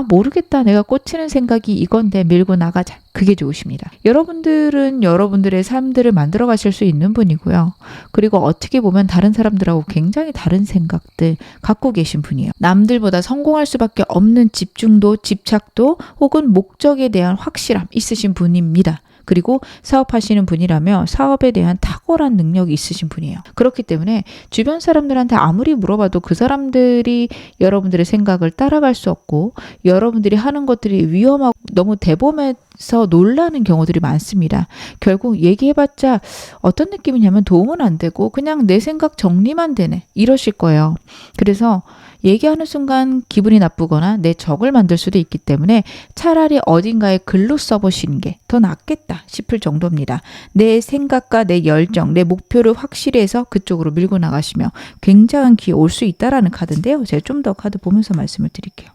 S1: 모르겠다. 내가 꽂히는 생각이 이건데 밀고 나가자. 그게 좋으십니다. 여러분들은 여러분들의 삶들을 만들어 가실 수 있는 분이고요. 그리고 어떻게 보면 다른 사람들하고 굉장히 다른 생각들 갖고 계신 분이에요. 남들보다 성공할 수밖에 없는 집중도, 집착도 혹은 목적에 대한 확실함 있으신 분입니다. 그리고 사업하시는 분이라며 사업에 대한 탁월한 능력이 있으신 분이에요. 그렇기 때문에 주변 사람들한테 아무리 물어봐도 그 사람들이 여러분들의 생각을 따라갈 수 없고 여러분들이 하는 것들이 위험하고 너무 대범해서 놀라는 경우들이 많습니다. 결국 얘기해봤자 어떤 느낌이냐면 도움은 안 되고 그냥 내 생각 정리만 되네. 이러실 거예요. 그래서 얘기하는 순간 기분이 나쁘거나 내 적을 만들 수도 있기 때문에 차라리 어딘가에 글로 써보시는 게 더 낫겠다 싶을 정도입니다. 내 생각과 내 열정, 내 목표를 확실히 해서 그쪽으로 밀고 나가시면 굉장한 기회 올 수 있다라는 카드인데요. 제가 좀 더 카드 보면서 말씀을 드릴게요.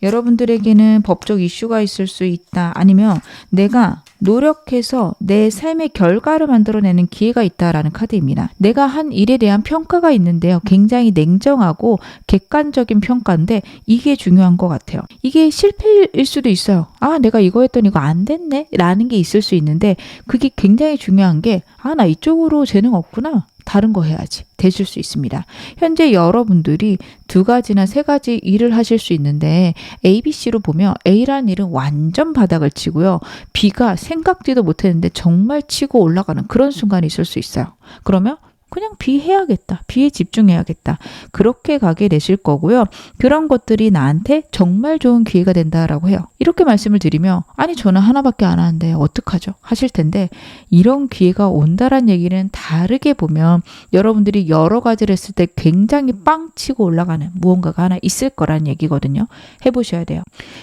S1: 여러분들에게는 법적 이슈가 있을 수 있다. 아니면 내가 노력해서 내 삶의 결과를 만들어내는 기회가 있다라는 카드입니다. 내가 한 일에 대한 평가가 있는데요. 굉장히 냉정하고 객관적인 평가인데 이게 중요한 것 같아요. 이게 실패일 수도 있어요. 내가 이거 했더니 이거 안 됐네? 라는 게 있을 수 있는데 그게 굉장히 중요한 게 나 이쪽으로 재능 없구나. 다른 거 해야지 되실 수 있습니다. 현재 여러분들이 2가지나 3가지 일을 하실 수 있는데 ABC로 보면 A라는 일은 완전 바닥을 치고요. B가 생각지도 못했는데 정말 치고 올라가는 그런 순간이 있을 수 있어요. 그러면 그냥 B 해야겠다. B에 집중해야겠다. 그렇게 가게 되실 거고요. 그런 것들이 나한테 정말 좋은 기회가 된다라고 해요. 이렇게 말씀을 드리면 저는 하나밖에 안 하는데 어떡하죠? 하실 텐데 이런 기회가 온다란 얘기는 다르게 보면 여러분들이 여러 가지를 했을 때 굉장히 빵 치고 올라가는 무언가가 하나 있을 거란 얘기거든요. 해보셔야 돼요.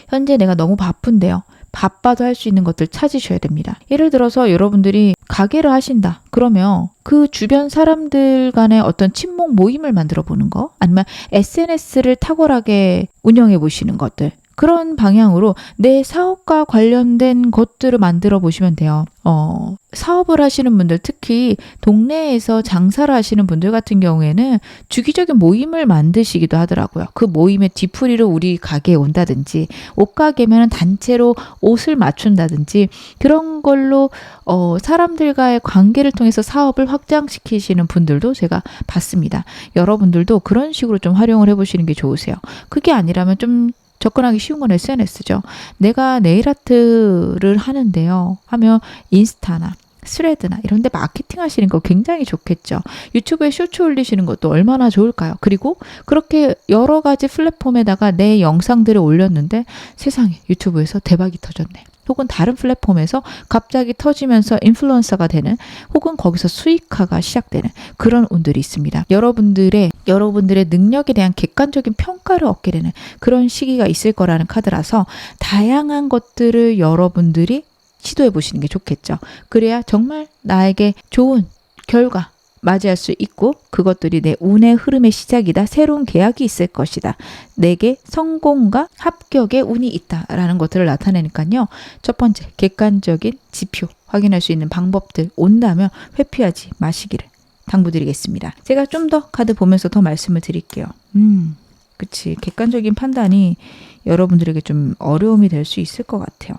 S1: 현재 내가 너무 바쁜데요. 바빠도 할 수 있는 것들 찾으셔야 됩니다. 예를 들어서 여러분들이 가게를 하신다. 그러면 그 주변 사람들 간의 어떤 친목 모임을 만들어 보는 거 아니면 SNS를 탁월하게 운영해 보시는 것들 그런 방향으로 내 사업과 관련된 것들을 만들어 보시면 돼요. 사업을 하시는 분들, 특히 동네에서 장사를 하시는 분들 같은 경우에는 주기적인 모임을 만드시기도 하더라고요. 그 모임의 뒤풀이로 우리 가게에 온다든지, 옷가게면 단체로 옷을 맞춘다든지, 그런 걸로 사람들과의 관계를 통해서 사업을 확장시키시는 분들도 제가 봤습니다. 여러분들도 그런 식으로 좀 활용을 해보시는 게 좋으세요. 그게 아니라면 좀 접근하기 쉬운 건 SNS죠. 내가 네일 아트를 하는데요. 하면 인스타나 스레드나 이런 데 마케팅 하시는 거 굉장히 좋겠죠. 유튜브에 쇼츠 올리시는 것도 얼마나 좋을까요? 그리고 그렇게 여러 가지 플랫폼에다가 내 영상들을 올렸는데 세상에 유튜브에서 대박이 터졌네. 혹은 다른 플랫폼에서 갑자기 터지면서 인플루언서가 되는, 혹은 거기서 수익화가 시작되는 그런 운들이 있습니다. 여러분들의 능력에 대한 객관적인 평가를 얻게 되는 그런 시기가 있을 거라는 카드라서 다양한 것들을 여러분들이 시도해 보시는 게 좋겠죠. 그래야 정말 나에게 좋은 결과 맞이할 수 있고, 그것들이 내 운의 흐름의 시작이다. 새로운 계약이 있을 것이다. 내게 성공과 합격의 운이 있다라는 것들을 나타내니까요. 첫 번째, 객관적인 지표 확인할 수 있는 방법들 온다면 회피하지 마시기를 당부드리겠습니다. 제가 좀 더 카드 보면서 더 말씀을 드릴게요. 그치. 객관적인 판단이 여러분들에게 좀 어려움이 될 수 있을 것 같아요.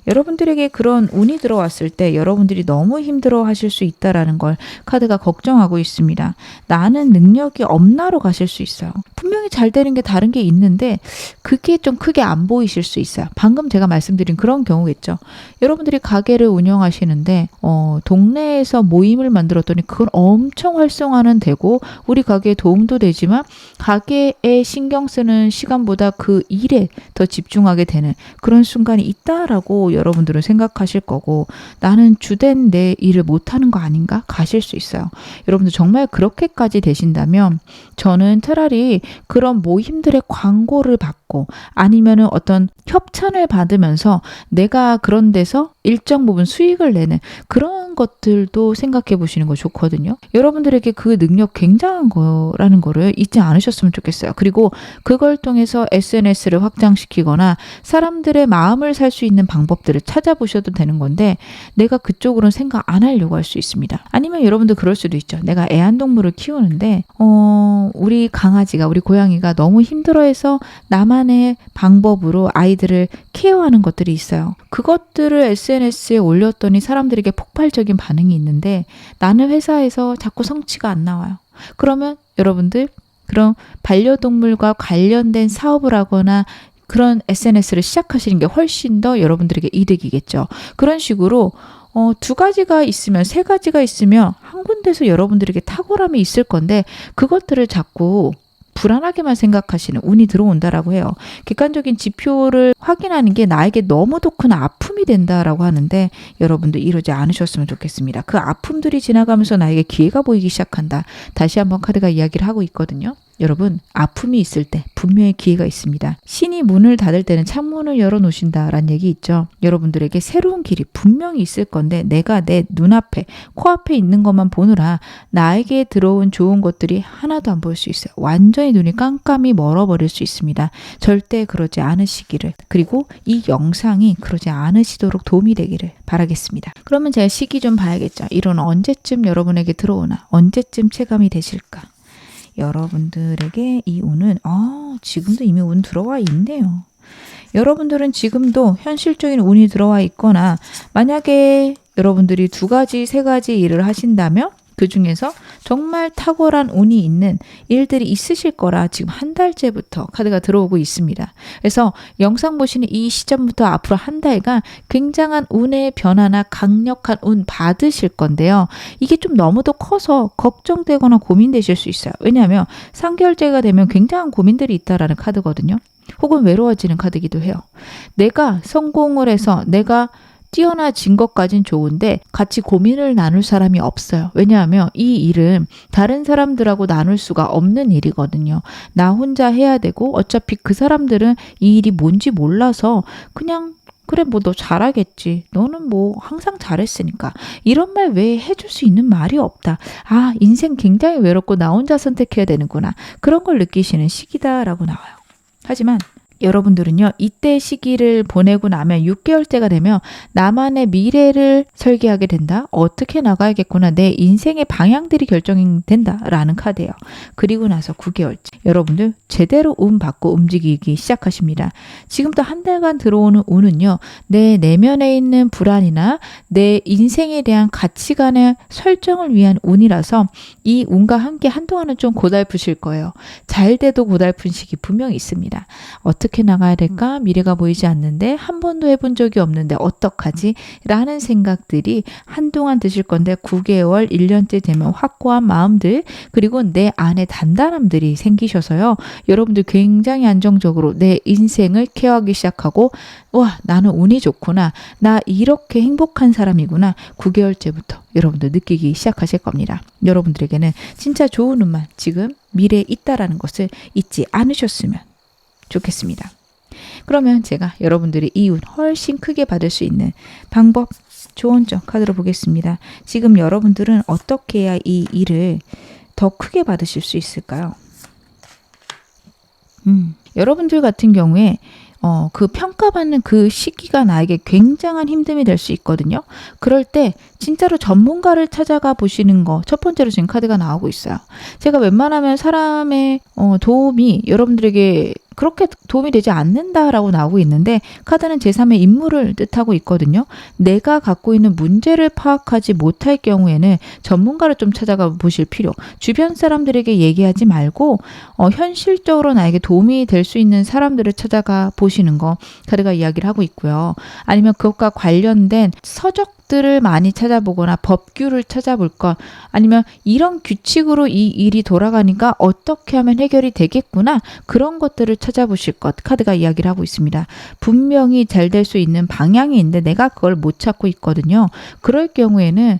S1: 여러분들에게 그런 운이 들어왔을 때 여러분들이 너무 힘들어 하실 수 있다라는 걸 카드가 걱정하고 있습니다. 나는 능력이 없나로 가실 수 있어요. 분명히 잘 되는 게 다른 게 있는데 그게 좀 크게 안 보이실 수 있어요. 방금 제가 말씀드린 그런 경우겠죠. 여러분들이 가게를 운영하시는데 동네에서 모임을 만들었더니 그건 엄청 활성화는 되고 우리 가게에 도움도 되지만 가게에 신경 쓰는 시간보다 그 일에 더 집중하게 되는 그런 순간이 있다라고 여러분들은 생각하실 거고, 나는 주된 내 일을 못하는 거 아닌가 가실 수 있어요. 여러분들 정말 그렇게까지 되신다면 저는 차라리 그런 모임들의 광고를 받고 아니면은 어떤 협찬을 받으면서 내가 그런 데서 일정 부분 수익을 내는 그런 것들도 생각해 보시는 거 좋거든요. 여러분들에게 그 능력 굉장한 거라는 거를 잊지 않으셨으면 좋겠어요. 그리고 그걸 통해서 SNS를 확장시키거나 사람들의 마음을 살 수 있는 방법들을 찾아보셔도 되는 건데, 내가 그쪽으로는 생각 안 하려고 할 수 있습니다. 아니면 여러분들 그럴 수도 있죠. 내가 애완동물을 키우는데 우리 강아지가, 우리 고양이가 너무 힘들어해서 나만의 방법으로 아이들을 케어하는 것들이 있어요. 그것들을 SNS에 올렸더니 사람들에게 폭발적인 반응이 있는데 나는 회사에서 자꾸 성취가 안 나와요. 그러면 여러분들 그런 반려동물과 관련된 사업을 하거나 그런 SNS를 시작하시는 게 훨씬 더 여러분들에게 이득이겠죠. 그런 식으로 두 가지가 있으면, 세 가지가 있으면 한 군데서 여러분들에게 탁월함이 있을 건데 그것들을 자꾸 불안하게만 생각하시는 운이 들어온다라고 해요. 객관적인 지표를 확인하는 게 나에게 너무도 큰 아픔이 된다라고 하는데 여러분들 이러지 않으셨으면 좋겠습니다. 그 아픔들이 지나가면서 나에게 기회가 보이기 시작한다. 다시 한번 카드가 이야기를 하고 있거든요. 여러분, 아픔이 있을 때 분명히 기회가 있습니다. 신이 문을 닫을 때는 창문을 열어놓으신다라는 얘기 있죠. 여러분들에게 새로운 길이 분명히 있을 건데 내가 내 눈앞에, 코앞에 있는 것만 보느라 나에게 들어온 좋은 것들이 하나도 안 보일 수 있어요. 완전히 눈이 깜깜이 멀어버릴 수 있습니다. 절대 그러지 않으시기를, 그리고 이 영상이 그러지 않으시도록 도움이 되기를 바라겠습니다. 그러면 제가 시기 좀 봐야겠죠. 이런 언제쯤 여러분에게 들어오나, 언제쯤 체감이 되실까? 여러분들에게 이 운은 지금도 이미 운 들어와 있네요. 여러분들은 지금도 현실적인 운이 들어와 있거나, 만약에 여러분들이 두 가지, 세 가지 일을 하신다면 그 중에서 정말 탁월한 운이 있는 일들이 있으실 거라 지금 한 달째부터 카드가 들어오고 있습니다. 그래서 영상 보시는 이 시점부터 앞으로 한 달간 굉장한 운의 변화나 강력한 운 받으실 건데요. 이게 좀 너무도 커서 걱정되거나 고민되실 수 있어요. 왜냐하면 3개월째가 되면 굉장한 고민들이 있다라는 카드거든요. 혹은 외로워지는 카드이기도 해요. 내가 성공을 해서 내가 뛰어나진 것까진 좋은데 같이 고민을 나눌 사람이 없어요. 왜냐하면 이 일은 다른 사람들하고 나눌 수가 없는 일이거든요. 나 혼자 해야 되고, 어차피 그 사람들은 이 일이 뭔지 몰라서 그냥 그래 뭐 너 잘하겠지, 너는 뭐 항상 잘했으니까, 이런 말 외에 해줄 수 있는 말이 없다. 아, 인생 굉장히 외롭고 나 혼자 선택해야 되는구나, 그런 걸 느끼시는 시기다라고 나와요. 하지만 여러분들은요, 이때 시기를 보내고 나면 6개월째가 되면 나만의 미래를 설계하게 된다. 어떻게 나가야겠구나. 내 인생의 방향들이 결정된다. 라는 카드예요. 그리고 나서 9개월째. 여러분들 제대로 운 받고 움직이기 시작하십니다. 지금부터 한 달간 들어오는 운은요, 내 내면에 있는 불안이나 내 인생에 대한 가치관의 설정을 위한 운이라서 이 운과 함께 한동안은 좀 고달프실 거예요. 잘 돼도 고달픈 시기 분명히 있습니다. 어떻게 나가야 될까? 미래가 보이지 않는데 한 번도 해본 적이 없는데 어떡하지? 라는 생각들이 한동안 드실 건데 9개월, 1년째 되면 확고한 마음들 그리고 내 안에 단단함들이 생기셔서요. 여러분들 굉장히 안정적으로 내 인생을 케어하기 시작하고 와, 나는 운이 좋구나. 나 이렇게 행복한 사람이구나. 9개월째부터 여러분들 느끼기 시작하실 겁니다. 여러분들에게는 진짜 좋은 운만 지금 미래에 있다라는 것을 잊지 않으셨으면 좋겠습니다. 그러면 제가 여러분들이 이 운 훨씬 크게 받을 수 있는 방법, 조언점 카드로 보겠습니다. 지금 여러분들은 어떻게 해야 이 일을 더 크게 받으실 수 있을까요? 여러분들 같은 경우에 그 평가받는 그 시기가 나에게 굉장한 힘듦이 될 수 있거든요. 그럴 때 진짜로 전문가를 찾아가 보시는 거 첫 번째로 지금 카드가 나오고 있어요. 제가 웬만하면 사람의 도움이 여러분들에게 그렇게 도움이 되지 않는다라고 나오고 있는데 카드는 제3의 인물을 뜻하고 있거든요. 내가 갖고 있는 문제를 파악하지 못할 경우에는 전문가를 좀 찾아가 보실 필요. 주변 사람들에게 얘기하지 말고 현실적으로 나에게 도움이 될 수 있는 사람들을 찾아가 보시는 거 카드가 이야기를 하고 있고요. 아니면 그것과 관련된 서적들을 많이 찾아보거나 법규를 찾아볼 것 아니면 이런 규칙으로 이 일이 돌아가니까 어떻게 하면 해결이 되겠구나 그런 것들을 찾아보실 것 카드가 이야기를 하고 있습니다. 분명히 잘 될 수 있는 방향이 있는데 내가 그걸 못 찾고 있거든요. 그럴 경우에는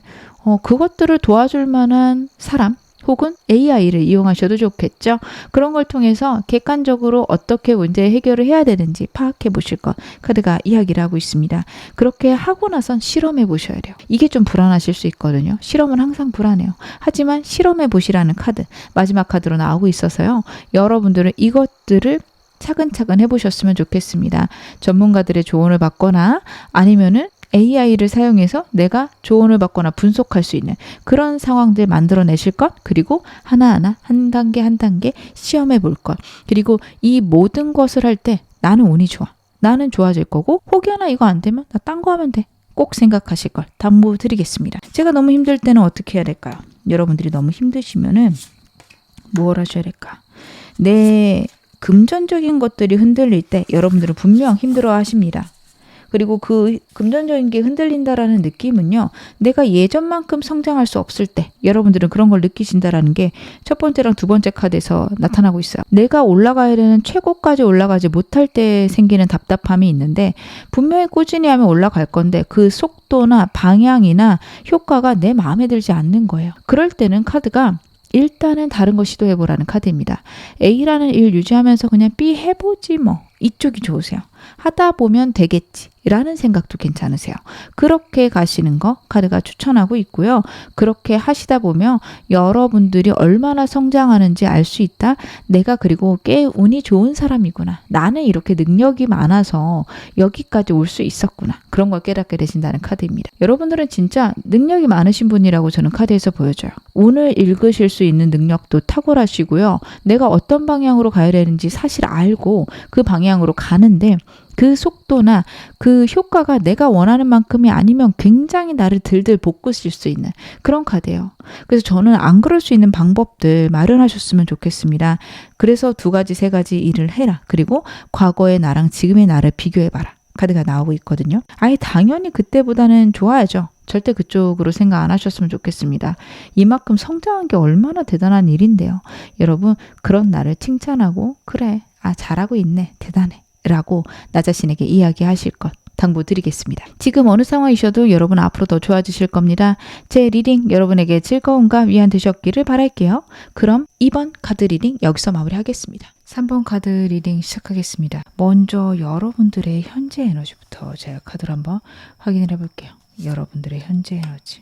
S1: 그것들을 도와줄 만한 사람 혹은 AI를 이용하셔도 좋겠죠. 그런 걸 통해서 객관적으로 어떻게 문제 해결을 해야 되는지 파악해 보실 것 카드가 이야기를 하고 있습니다. 그렇게 하고 나선 실험해 보셔야 돼요. 이게 좀 불안하실 수 있거든요. 실험은 항상 불안해요. 하지만 실험해 보시라는 카드 마지막 카드로 나오고 있어서요. 여러분들은 이것들을 차근차근 해보셨으면 좋겠습니다. 전문가들의 조언을 받거나 아니면은 AI를 사용해서 내가 조언을 받거나 분석할 수 있는 그런 상황들 만들어내실 것 그리고 하나하나 한 단계 한 단계 시험해 볼 것 그리고 이 모든 것을 할 때 나는 운이 좋아. 나는 좋아질 거고 혹여나 이거 안 되면 나 딴 거 하면 돼. 꼭 생각하실 걸 당부드리겠습니다. 제가 너무 힘들 때는 어떻게 해야 될까요? 여러분들이 너무 힘드시면은 뭘 하셔야 될까? 내 금전적인 것들이 흔들릴 때 여러분들은 분명 힘들어 하십니다. 그리고 그 금전적인 게 흔들린다라는 느낌은요. 내가 예전만큼 성장할 수 없을 때 여러분들은 그런 걸 느끼신다라는 게 첫 번째랑 두 번째 카드에서 나타나고 있어요. 내가 올라가야 되는 최고까지 올라가지 못할 때 생기는 답답함이 있는데 분명히 꾸준히 하면 올라갈 건데 그 속도나 방향이나 효과가 내 마음에 들지 않는 거예요. 그럴 때는 카드가 일단은 다른 거 시도해보라는 카드입니다. A라는 일 유지하면서 그냥 B 해보지 뭐. 이쪽이 좋으세요. 하다 보면 되겠지 라는 생각도 괜찮으세요. 그렇게 가시는 거 카드가 추천하고 있고요. 그렇게 하시다 보면 여러분들이 얼마나 성장하는지 알 수 있다. 내가 그리고 꽤 운이 좋은 사람이구나. 나는 이렇게 능력이 많아서 여기까지 올 수 있었구나. 그런 걸 깨닫게 되신다는 카드입니다. 여러분들은 진짜 능력이 많으신 분이라고 저는 카드에서 보여줘요. 운을 읽으실 수 있는 능력도 탁월하시고요. 내가 어떤 방향으로 가야 되는지 사실 알고 그 방향으로 가는데 그 속도나 그 효과가 내가 원하는 만큼이 아니면 굉장히 나를 들들 볶으실 수 있는 그런 카드예요. 그래서 저는 안 그럴 수 있는 방법들 마련하셨으면 좋겠습니다. 그래서 2가지, 3가지 일을 해라. 그리고 과거의 나랑 지금의 나를 비교해봐라. 카드가 나오고 있거든요. 아예 당연히 그때보다는 좋아야죠. 절대 그쪽으로 생각 안 하셨으면 좋겠습니다. 이만큼 성장한 게 얼마나 대단한 일인데요. 여러분 그런 나를 칭찬하고 그래, 잘하고 있네, 대단해 라고 나 자신에게 이야기하실 것 당부드리겠습니다. 지금 어느 상황이셔도 여러분 앞으로 더 좋아지실 겁니다. 제 리딩 여러분에게 즐거움과 위안 되셨기를 바랄게요. 그럼 2번 카드 리딩 여기서 마무리하겠습니다. 3번 카드 리딩 시작하겠습니다. 먼저 여러분들의 현재 에너지부터 제가 카드를 한번 확인을 해볼게요. 여러분들의 현재 에너지.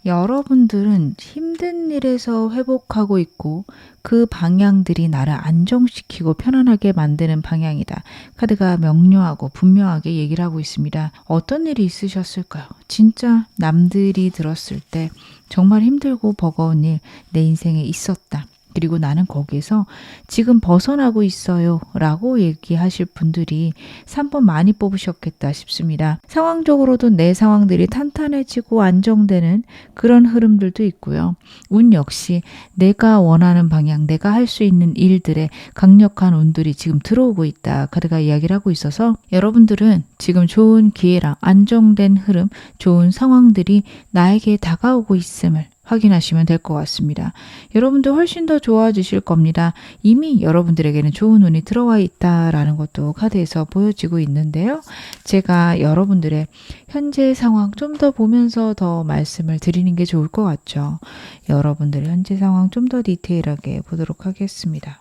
S1: 여러분들은 힘든 일에서 회복하고 있고 그 방향들이 나를 안정시키고 편안하게 만드는 방향이다. 카드가 명료하고 분명하게 얘기를 하고 있습니다. 어떤 일이 있으셨을까요? 진짜 남들이 들었을 때 정말 힘들고 버거운 일 내 인생에 있었다. 그리고 나는 거기에서 지금 벗어나고 있어요 라고 얘기하실 분들이 3번 많이 뽑으셨겠다 싶습니다. 상황적으로도 내 상황들이 탄탄해지고 안정되는 그런 흐름들도 있고요. 운 역시 내가 원하는 방향, 내가 할 수 있는 일들에 강력한 운들이 지금 들어오고 있다. 카드가 이야기를 하고 있어서 여러분들은 지금 좋은 기회랑 안정된 흐름, 좋은 상황들이 나에게 다가오고 있음을 확인하시면 될 것 같습니다. 여러분도 훨씬 더 좋아지실 겁니다. 이미 여러분들에게는 좋은 운이 들어와 있다라는 것도 카드에서 보여지고 있는데요. 제가 여러분들의 현재 상황 좀 더 보면서 더 말씀을 드리는 게 좋을 것 같죠. 여러분들의 현재 상황 좀 더 디테일하게 보도록 하겠습니다.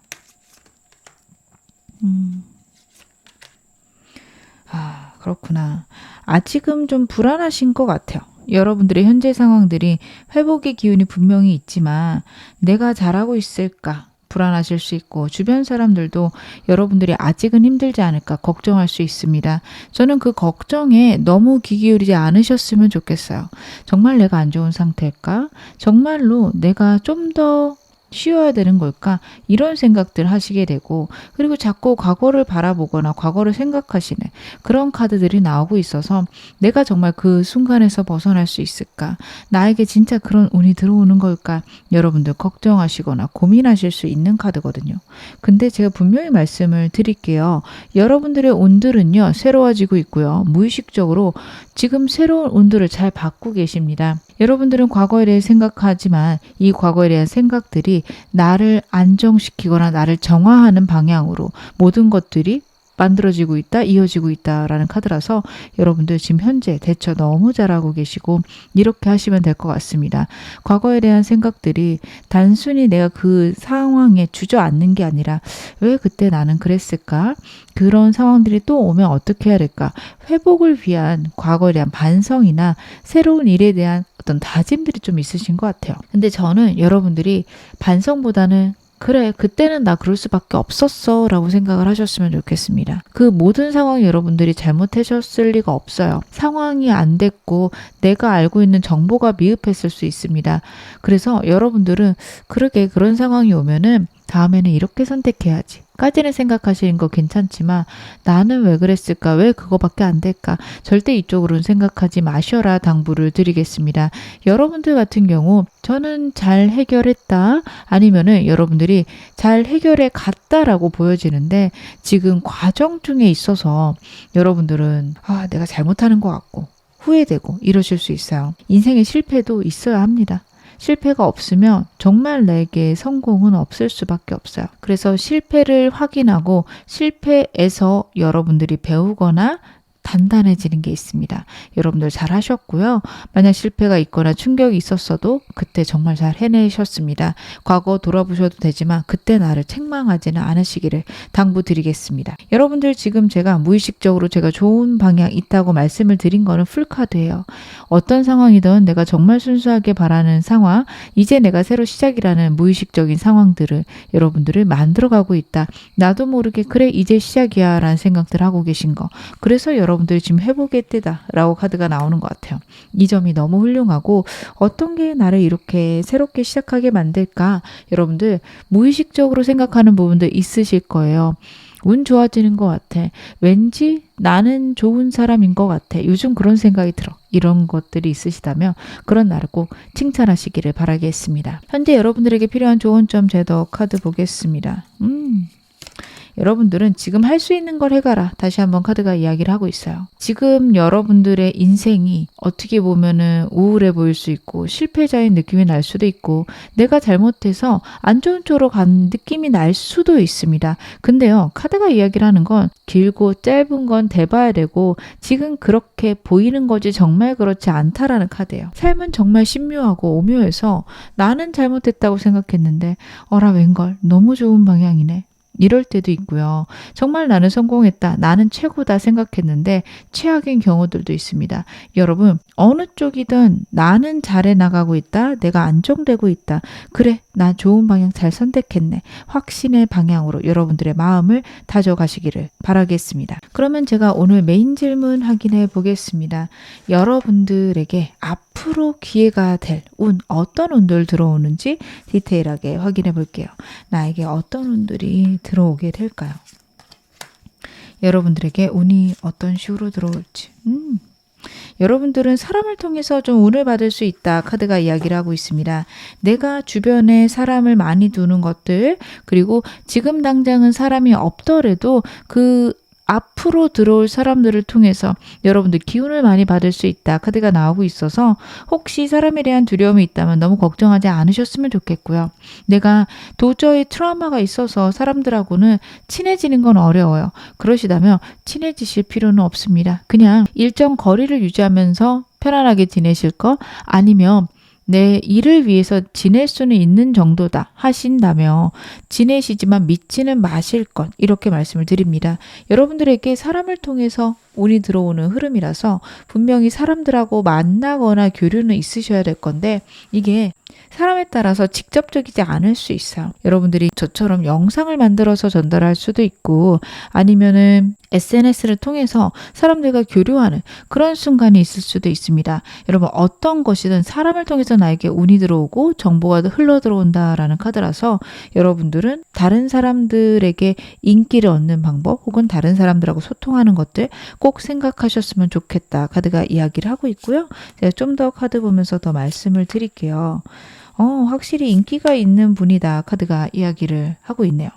S1: 그렇구나. 아직은 좀 불안하신 것 같아요. 여러분들의 현재 상황들이 회복의 기운이 분명히 있지만 내가 잘하고 있을까 불안하실 수 있고 주변 사람들도 여러분들이 아직은 힘들지 않을까 걱정할 수 있습니다. 저는 그 걱정에 너무 귀 기울이지 않으셨으면 좋겠어요. 정말 내가 안 좋은 상태일까? 정말로 내가 좀 더 쉬어야 되는 걸까? 이런 생각들 하시게 되고 그리고 자꾸 과거를 바라보거나 과거를 생각하시는 그런 카드들이 나오고 있어서 내가 정말 그 순간에서 벗어날 수 있을까? 나에게 진짜 그런 운이 들어오는 걸까? 여러분들 걱정하시거나 고민하실 수 있는 카드거든요. 근데 제가 분명히 말씀을 드릴게요. 여러분들의 운들은요. 새로워지고 있고요. 무의식적으로 지금 새로운 운들을 잘 받고 계십니다. 여러분들은 과거에 대해 생각하지만 이 과거에 대한 생각들이 나를 안정시키거나 나를 정화하는 방향으로 모든 것들이 만들어지고 있다, 이어지고 있다라는 카드라서 여러분들 지금 현재 대처 너무 잘하고 계시고 이렇게 하시면 될 것 같습니다. 과거에 대한 생각들이 단순히 내가 그 상황에 주저앉는 게 아니라 왜 그때 나는 그랬을까? 그런 상황들이 또 오면 어떻게 해야 될까? 회복을 위한 과거에 대한 반성이나 새로운 일에 대한 어떤 다짐들이 좀 있으신 것 같아요. 근데 저는 여러분들이 반성보다는 그래, 그때는 나 그럴 수밖에 없었어 라고 생각을 하셨으면 좋겠습니다. 그 모든 상황이 여러분들이 잘못하셨을 리가 없어요. 상황이 안 됐고 내가 알고 있는 정보가 미흡했을 수 있습니다. 그래서 여러분들은 그러게 그런 상황이 오면은 다음에는 이렇게 선택해야지 까지는 생각하시는 거 괜찮지만 나는 왜 그랬을까? 왜 그거밖에 안 될까? 절대 이쪽으로는 생각하지 마셔라 당부를 드리겠습니다. 여러분들 같은 경우 저는 잘 해결했다 아니면은 여러분들이 잘 해결해 갔다라고 보여지는데 지금 과정 중에 있어서 여러분들은 내가 잘못하는 것 같고 후회되고 이러실 수 있어요. 인생의 실패도 있어야 합니다. 실패가 없으면 정말 내게 성공은 없을 수밖에 없어요. 그래서 실패를 확인하고 실패에서 여러분들이 배우거나 단단해지는 게 있습니다. 여러분들 잘 하셨고요. 만약 실패가 있거나 충격이 있었어도 그때 정말 잘 해내셨습니다. 과거 돌아보셔도 되지만 그때 나를 책망하지는 않으시기를 당부드리겠습니다. 여러분들 지금 제가 무의식적으로 제가 좋은 방향 있다고 말씀을 드린 거는 풀카드예요. 어떤 상황이든 내가 정말 순수하게 바라는 상황, 이제 내가 새로 시작이라는 무의식적인 상황들을 여러분들을 만들어가고 있다. 나도 모르게 그래 이제 시작이야 라는 생각들 하고 계신 거. 그래서 여러분들이 지금 회복의 때다 라고 카드가 나오는 것 같아요. 이 점이 너무 훌륭하고 어떤 게 나를 이렇게 새롭게 시작하게 만들까? 여러분들 무의식적으로 생각하는 부분도 있으실 거예요. 운 좋아지는 것 같아. 왠지 나는 좋은 사람인 것 같아. 요즘 그런 생각이 들어. 이런 것들이 있으시다면 그런 나를 꼭 칭찬하시기를 바라겠습니다. 현재 여러분들에게 필요한 좋은 점 제도 카드 보겠습니다. 여러분들은 지금 할 수 있는 걸 해가라. 다시 한번 카드가 이야기를 하고 있어요. 지금 여러분들의 인생이 어떻게 보면은 우울해 보일 수 있고 실패자인 느낌이 날 수도 있고 내가 잘못해서 안 좋은 쪽으로 간 느낌이 날 수도 있습니다. 근데요. 카드가 이야기를 하는 건 길고 짧은 건 대봐야 되고 지금 그렇게 보이는 거지 정말 그렇지 않다라는 카드예요. 삶은 정말 신묘하고 오묘해서 나는 잘못했다고 생각했는데 어라 웬걸 너무 좋은 방향이네. 이럴 때도 있고요. 정말 나는 성공했다. 나는 최고다 생각했는데 최악인 경우들도 있습니다. 여러분, 어느 쪽이든 나는 잘해 나가고 있다. 내가 안정되고 있다. 그래, 나 좋은 방향 잘 선택했네. 확신의 방향으로 여러분들의 마음을 다져가시기를 바라겠습니다. 그러면 제가 오늘 메인 질문 확인해 보겠습니다. 여러분들에게 앞으로 기회가 될 운, 어떤 운들 들어오는지 디테일하게 확인해 볼게요. 나에게 어떤 운들이 들어오게 될까요? 여러분들에게 운이 어떤 식으로 들어올지. 여러분들은 사람을 통해서 좀 운을 받을 수 있다. 카드가 이야기를 하고 있습니다. 내가 주변에 사람을 많이 두는 것들, 그리고 지금 당장은 사람이 없더라도 그 앞으로 들어올 사람들을 통해서 여러분들 기운을 많이 받을 수 있다. 카드가 나오고 있어서 혹시 사람에 대한 두려움이 있다면 너무 걱정하지 않으셨으면 좋겠고요. 내가 도저히 트라우마가 있어서 사람들하고는 친해지는 건 어려워요. 그러시다면 친해지실 필요는 없습니다. 그냥 일정 거리를 유지하면서 편안하게 지내실 거, 아니면 내 일을 위해서 지낼 수는 있는 정도다 하신다며 지내시지만 믿지는 마실 것, 이렇게 말씀을 드립니다. 여러분들에게 사람을 통해서 운이 들어오는 흐름이라서 분명히 사람들하고 만나거나 교류는 있으셔야 될 건데, 이게 사람에 따라서 직접적이지 않을 수 있어요. 여러분들이 저처럼 영상을 만들어서 전달할 수도 있고, 아니면은 SNS를 통해서 사람들과 교류하는 그런 순간이 있을 수도 있습니다. 여러분, 어떤 것이든 사람을 통해서 나에게 운이 들어오고 정보가 흘러 들어온다라는 카드라서 여러분들은 다른 사람들에게 인기를 얻는 방법, 혹은 다른 사람들하고 소통하는 것들 꼭 생각하셨으면 좋겠다. 카드가 이야기를 하고 있고요. 제가 좀 더 카드 보면서 더 말씀을 드릴게요. 확실히 인기가 있는 분이다. 카드가 이야기를 하고 있네요.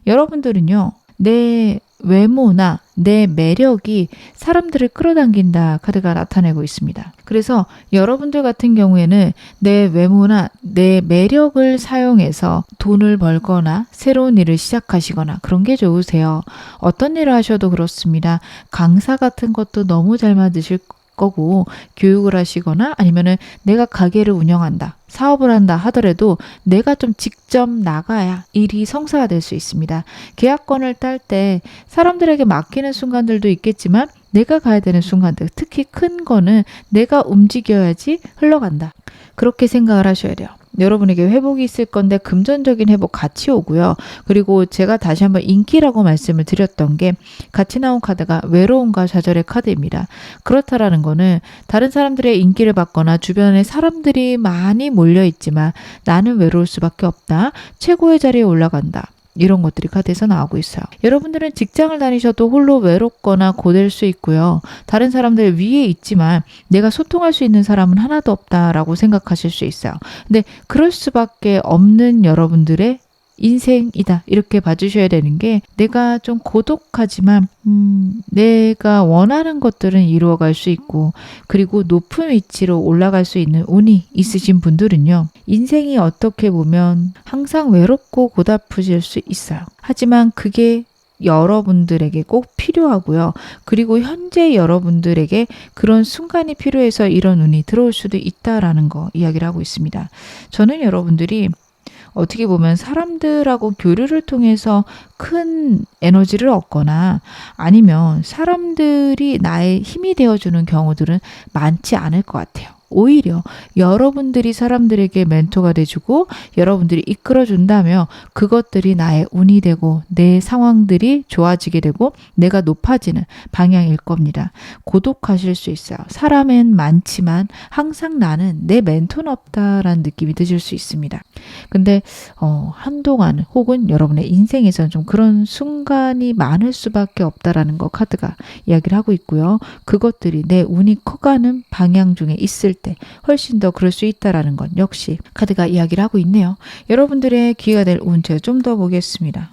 S1: 여러분들은요, 내 외모나 내 매력이 사람들을 끌어당긴다. 카드가 나타내고 있습니다. 그래서 여러분들 같은 경우에는 내 외모나 내 매력을 사용해서 돈을 벌거나 새로운 일을 시작하시거나 그런 게 좋으세요. 어떤 일을 하셔도 그렇습니다. 강사 같은 것도 너무 잘 맞으실 거고, 교육을 하시거나 아니면은 내가 가게를 운영한다, 사업을 한다 하더라도 내가 좀 직접 나가야 일이 성사가 될 수 있습니다. 계약권을 딸 때 사람들에게 맡기는 순간들도 있겠지만 내가 가야 되는 순간들, 특히 큰 거는 내가 움직여야지 흘러간다. 그렇게 생각을 하셔야 돼요. 여러분에게 회복이 있을 건데 금전적인 회복 같이 오고요. 그리고 제가 다시 한번 인기라고 말씀을 드렸던 게 같이 나온 카드가 외로움과 좌절의 카드입니다. 그렇다라는 거는 다른 사람들의 인기를 받거나 주변에 사람들이 많이 몰려 있지만 나는 외로울 수밖에 없다. 최고의 자리에 올라간다. 이런 것들이 카드에서 나오고 있어요. 여러분들은 직장을 다니셔도 홀로 외롭거나 고될 수 있고요. 다른 사람들 위에 있지만 내가 소통할 수 있는 사람은 하나도 없다라고 생각하실 수 있어요. 근데 그럴 수밖에 없는 여러분들의 인생이다. 이렇게 봐주셔야 되는 게, 내가 좀 고독하지만 내가 원하는 것들은 이루어갈 수 있고, 그리고 높은 위치로 올라갈 수 있는 운이 있으신 분들은요, 인생이 어떻게 보면 항상 외롭고 고달프실 수 있어요. 하지만 그게 여러분들에게 꼭 필요하고요. 그리고 현재 여러분들에게 그런 순간이 필요해서 이런 운이 들어올 수도 있다라는 거 이야기를 하고 있습니다. 저는 여러분들이 어떻게 보면 사람들하고 교류를 통해서 큰 에너지를 얻거나 아니면 사람들이 나의 힘이 되어주는 경우들은 많지 않을 것 같아요. 오히려 여러분들이 사람들에게 멘토가 돼주고 여러분들이 이끌어준다며 그것들이 나의 운이 되고 내 상황들이 좋아지게 되고 내가 높아지는 방향일 겁니다. 고독하실 수 있어요. 사람은 많지만 항상 나는 내 멘토는 없다라는 느낌이 드실 수 있습니다. 근데 한동안 혹은 여러분의 인생에서는 좀 그런 순간이 많을 수밖에 없다라는 거 카드가 이야기를 하고 있고요. 그것들이 내 운이 커가는 방향 중에 있을 때 훨씬 더 그럴 수 있다라는 건 역시 카드가 이야기를 하고 있네요. 여러분들의 기회가 될 운 제가 좀 더 보겠습니다.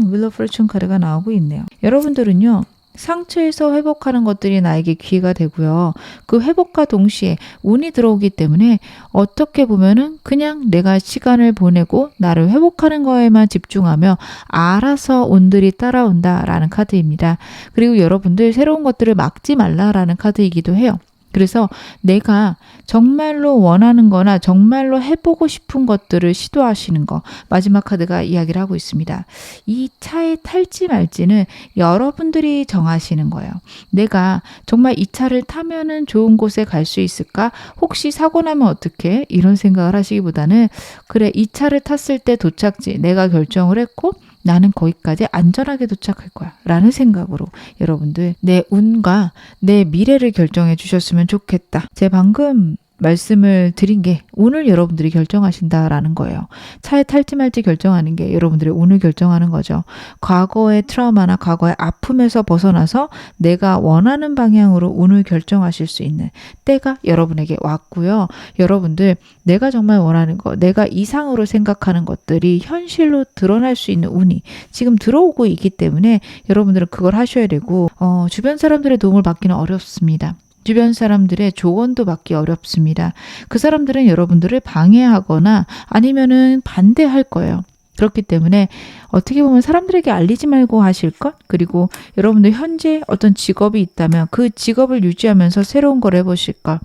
S1: 윌 오브 포춘 카드가 나오고 있네요. 여러분들은요, 상처에서 회복하는 것들이 나에게 기회가 되고요. 그 회복과 동시에 운이 들어오기 때문에 어떻게 보면은 그냥 내가 시간을 보내고 나를 회복하는 거에만 집중하며 알아서 운들이 따라온다라는 카드입니다. 그리고 여러분들 새로운 것들을 막지 말라라는 카드이기도 해요. 그래서 내가 정말로 원하는 거나 정말로 해보고 싶은 것들을 시도하시는 거. 마지막 카드가 이야기를 하고 있습니다. 이 차에 탈지 말지는 여러분들이 정하시는 거예요. 내가 정말 이 차를 타면은 좋은 곳에 갈 수 있을까? 혹시 사고 나면 어떡해? 이런 생각을 하시기보다는 그래, 이 차를 탔을 때 도착지 내가 결정을 했고 나는 거기까지 안전하게 도착할 거야 라는 생각으로 여러분들 내 운과 내 미래를 결정해 주셨으면 좋겠다. 제가 방금 말씀을 드린 게 운을 여러분들이 결정하신다라는 거예요. 차에 탈지 말지 결정하는 게 여러분들의 운을 결정하는 거죠. 과거의 트라우마나 과거의 아픔에서 벗어나서 내가 원하는 방향으로 운을 결정하실 수 있는 때가 여러분에게 왔고요. 여러분들 내가 정말 원하는 거, 내가 이상으로 생각하는 것들이 현실로 드러날 수 있는 운이 지금 들어오고 있기 때문에 여러분들은 그걸 하셔야 되고 주변 사람들의 도움을 받기는 어렵습니다. 주변 사람들의 조언도 받기 어렵습니다. 그 사람들은 여러분들을 방해하거나 아니면은 반대할 거예요. 그렇기 때문에 어떻게 보면 사람들에게 알리지 말고 하실 것, 그리고 여러분들 현재 어떤 직업이 있다면 그 직업을 유지하면서 새로운 걸 해보실 것.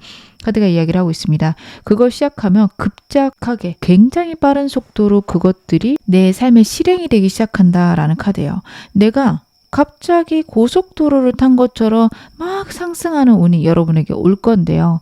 S1: 카드가 이야기를 하고 있습니다. 그걸 시작하면 급작하게 굉장히 빠른 속도로 그것들이 내 삶의 실행이 되기 시작한다라는 카드예요. 내가 갑자기 고속도로를 탄 것처럼 막 상승하는 운이 여러분에게 올 건데요.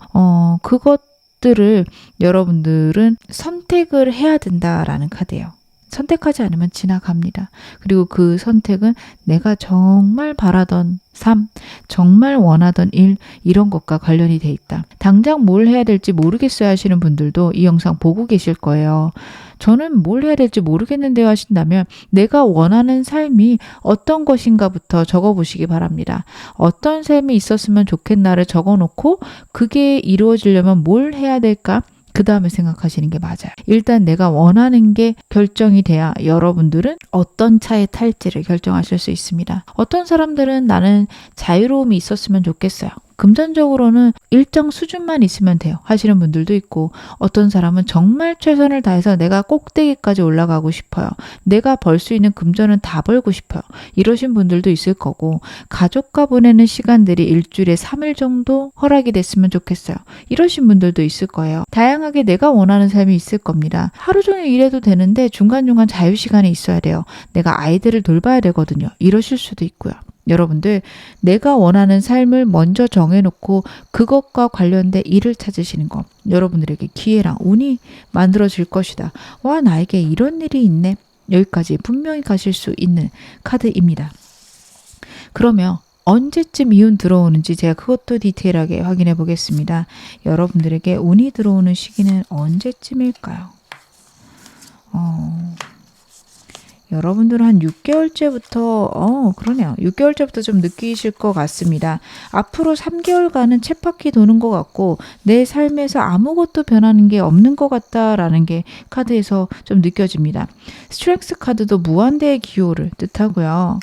S1: 그것들을 여러분들은 선택을 해야 된다라는 카드예요. 선택하지 않으면 지나갑니다. 그리고 그 선택은 내가 정말 바라던 삶, 정말 원하던 일, 이런 것과 관련이 돼 있다. 당장 뭘 해야 될지 모르겠어요 하시는 분들도 이 영상 보고 계실 거예요. 저는 뭘 해야 될지 모르겠는데요 하신다면 내가 원하는 삶이 어떤 것인가부터 적어보시기 바랍니다. 어떤 삶이 있었으면 좋겠나를 적어놓고 그게 이루어지려면 뭘 해야 될까? 그 다음에 생각하시는 게 맞아요. 일단 내가 원하는 게 결정이 돼야 여러분들은 어떤 차에 탈지를 결정하실 수 있습니다. 어떤 사람들은 나는 자유로움이 있었으면 좋겠어요. 금전적으로는 일정 수준만 있으면 돼요 하시는 분들도 있고, 어떤 사람은 정말 최선을 다해서 내가 꼭대기까지 올라가고 싶어요. 내가 벌 수 있는 금전은 다 벌고 싶어요. 이러신 분들도 있을 거고, 가족과 보내는 시간들이 일주일에 3일 정도 허락이 됐으면 좋겠어요. 이러신 분들도 있을 거예요. 다양하게 내가 원하는 삶이 있을 겁니다. 하루 종일 일해도 되는데 중간중간 자유시간이 있어야 돼요. 내가 아이들을 돌봐야 되거든요. 이러실 수도 있고요. 여러분들 내가 원하는 삶을 먼저 정해놓고 그것과 관련된 일을 찾으시는 거, 여러분들에게 기회랑 운이 만들어질 것이다. 와, 나에게 이런 일이 있네. 여기까지 분명히 가실 수 있는 카드입니다. 그러면 언제쯤 이운 들어오는지 제가 그것도 디테일하게 확인해 보겠습니다. 여러분들에게 운이 들어오는 시기는 언제쯤일까요? 여러분들은 한 6개월째부터 그러네요. 6개월째부터 좀 느끼실 것 같습니다. 앞으로 3개월간은 쳇바퀴 도는 것 같고 내 삶에서 아무것도 변하는 게 없는 것 같다라는 게 카드에서 좀 느껴집니다. 스트렝스 카드도 무한대의 기호를 뜻하고요.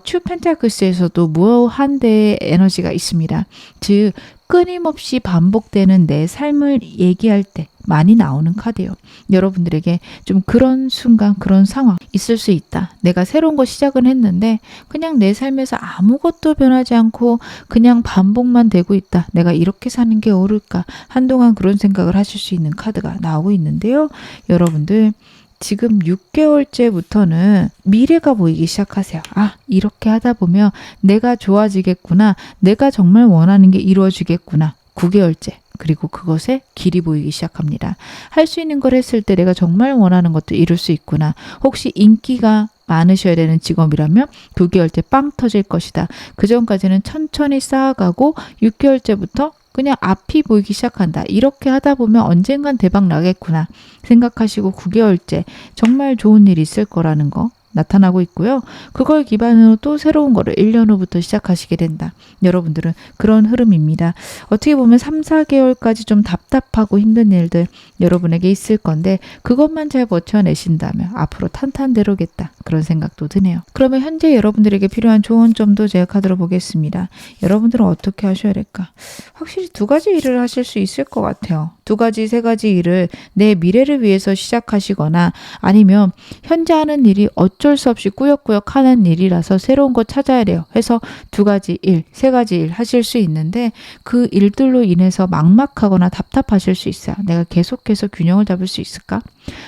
S1: 투 펜타클스에서도 무한대의 에너지가 있습니다. 즉 끊임없이 반복되는 내 삶을 얘기할 때 많이 나오는 카드예요. 여러분들에게 좀 그런 순간, 그런 상황 있을 수 있다. 내가 새로운 거 시작은 했는데 그냥 내 삶에서 아무것도 변하지 않고 그냥 반복만 되고 있다. 내가 이렇게 사는 게 옳을까? 한동안 그런 생각을 하실 수 있는 카드가 나오고 있는데요. 여러분들 지금 6개월째부터는 미래가 보이기 시작하세요. 아, 이렇게 하다 보면 내가 좋아지겠구나. 내가 정말 원하는 게 이루어지겠구나. 9개월째. 그리고 그것에 길이 보이기 시작합니다. 할 수 있는 걸 했을 때 내가 정말 원하는 것도 이룰 수 있구나. 혹시 인기가 많으셔야 되는 직업이라면 9개월째 빵 터질 것이다. 그 전까지는 천천히 쌓아가고 6개월째부터 그냥 앞이 보이기 시작한다. 이렇게 하다 보면 언젠간 대박 나겠구나 생각하시고 9개월째 정말 좋은 일이 있을 거라는 거 나타나고 있고요. 그걸 기반으로 또 새로운 거를 1년 후부터 시작하시게 된다. 여러분들은 그런 흐름입니다. 어떻게 보면 3, 4개월까지 좀 답답하고 힘든 일들 여러분에게 있을 건데 그것만 잘 버텨내신다면 앞으로 탄탄대로겠다. 그런 생각도 드네요. 그러면 현재 여러분들에게 필요한 조언 점도 제가 카드로 보겠습니다. 여러분들은 어떻게 하셔야 될까? 확실히 두 가지 일을 하실 수 있을 것 같아요. 두 가지, 세 가지 일을 내 미래를 위해서 시작하시거나 아니면 현재 하는 일이 어쩔 수 없이 꾸역꾸역 하는 일이라서 새로운 거 찾아야 돼요. 해서 두 가지 일, 세 가지 일 하실 수 있는데 그 일들로 인해서 막막하거나 답답하실 수 있어요. 내가 계속해서 균형을 잡을 수 있을까?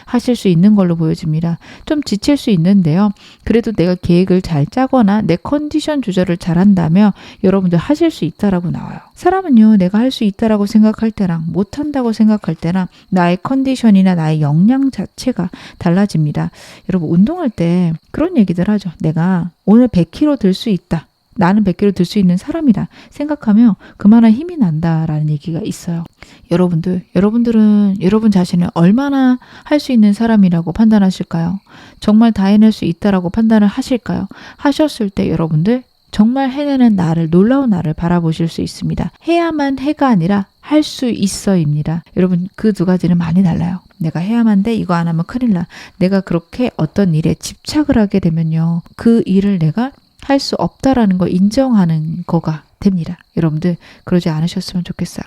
S1: 하실 수 있는 걸로 보여집니다. 좀 지칠 수 있는데요. 그래도 내가 계획을 잘 짜거나 내 컨디션 조절을 잘 한다면 여러분들 하실 수 있다라고 나와요. 사람은요, 내가 할 수 있다라고 생각할 때랑 못한다고 생각할 때랑 나의 컨디션이나 나의 역량 자체가 달라집니다. 여러분, 운동할 때 그런 얘기들 하죠. 내가 오늘 100kg 들 수 있다. 나는 100kg 들 수 있는 사람이다 생각하면 그만한 힘이 난다라는 얘기가 있어요. 여러분들은 여러분 자신을 얼마나 할 수 있는 사람이라고 판단하실까요? 정말 다 해낼 수 있다라고 판단을 하실까요? 하셨을 때 여러분들 정말 해내는 나를, 놀라운 나를 바라보실 수 있습니다. 해야만 해가 아니라 할 수 있어입니다. 여러분, 그 두 가지는 많이 달라요. 내가 해야만 돼, 이거 안 하면 큰일 나. 내가 그렇게 어떤 일에 집착을 하게 되면요, 그 일을 내가 할 수 없다라는 걸 인정하는 거가 됩니다. 여러분들 그러지 않으셨으면 좋겠어요.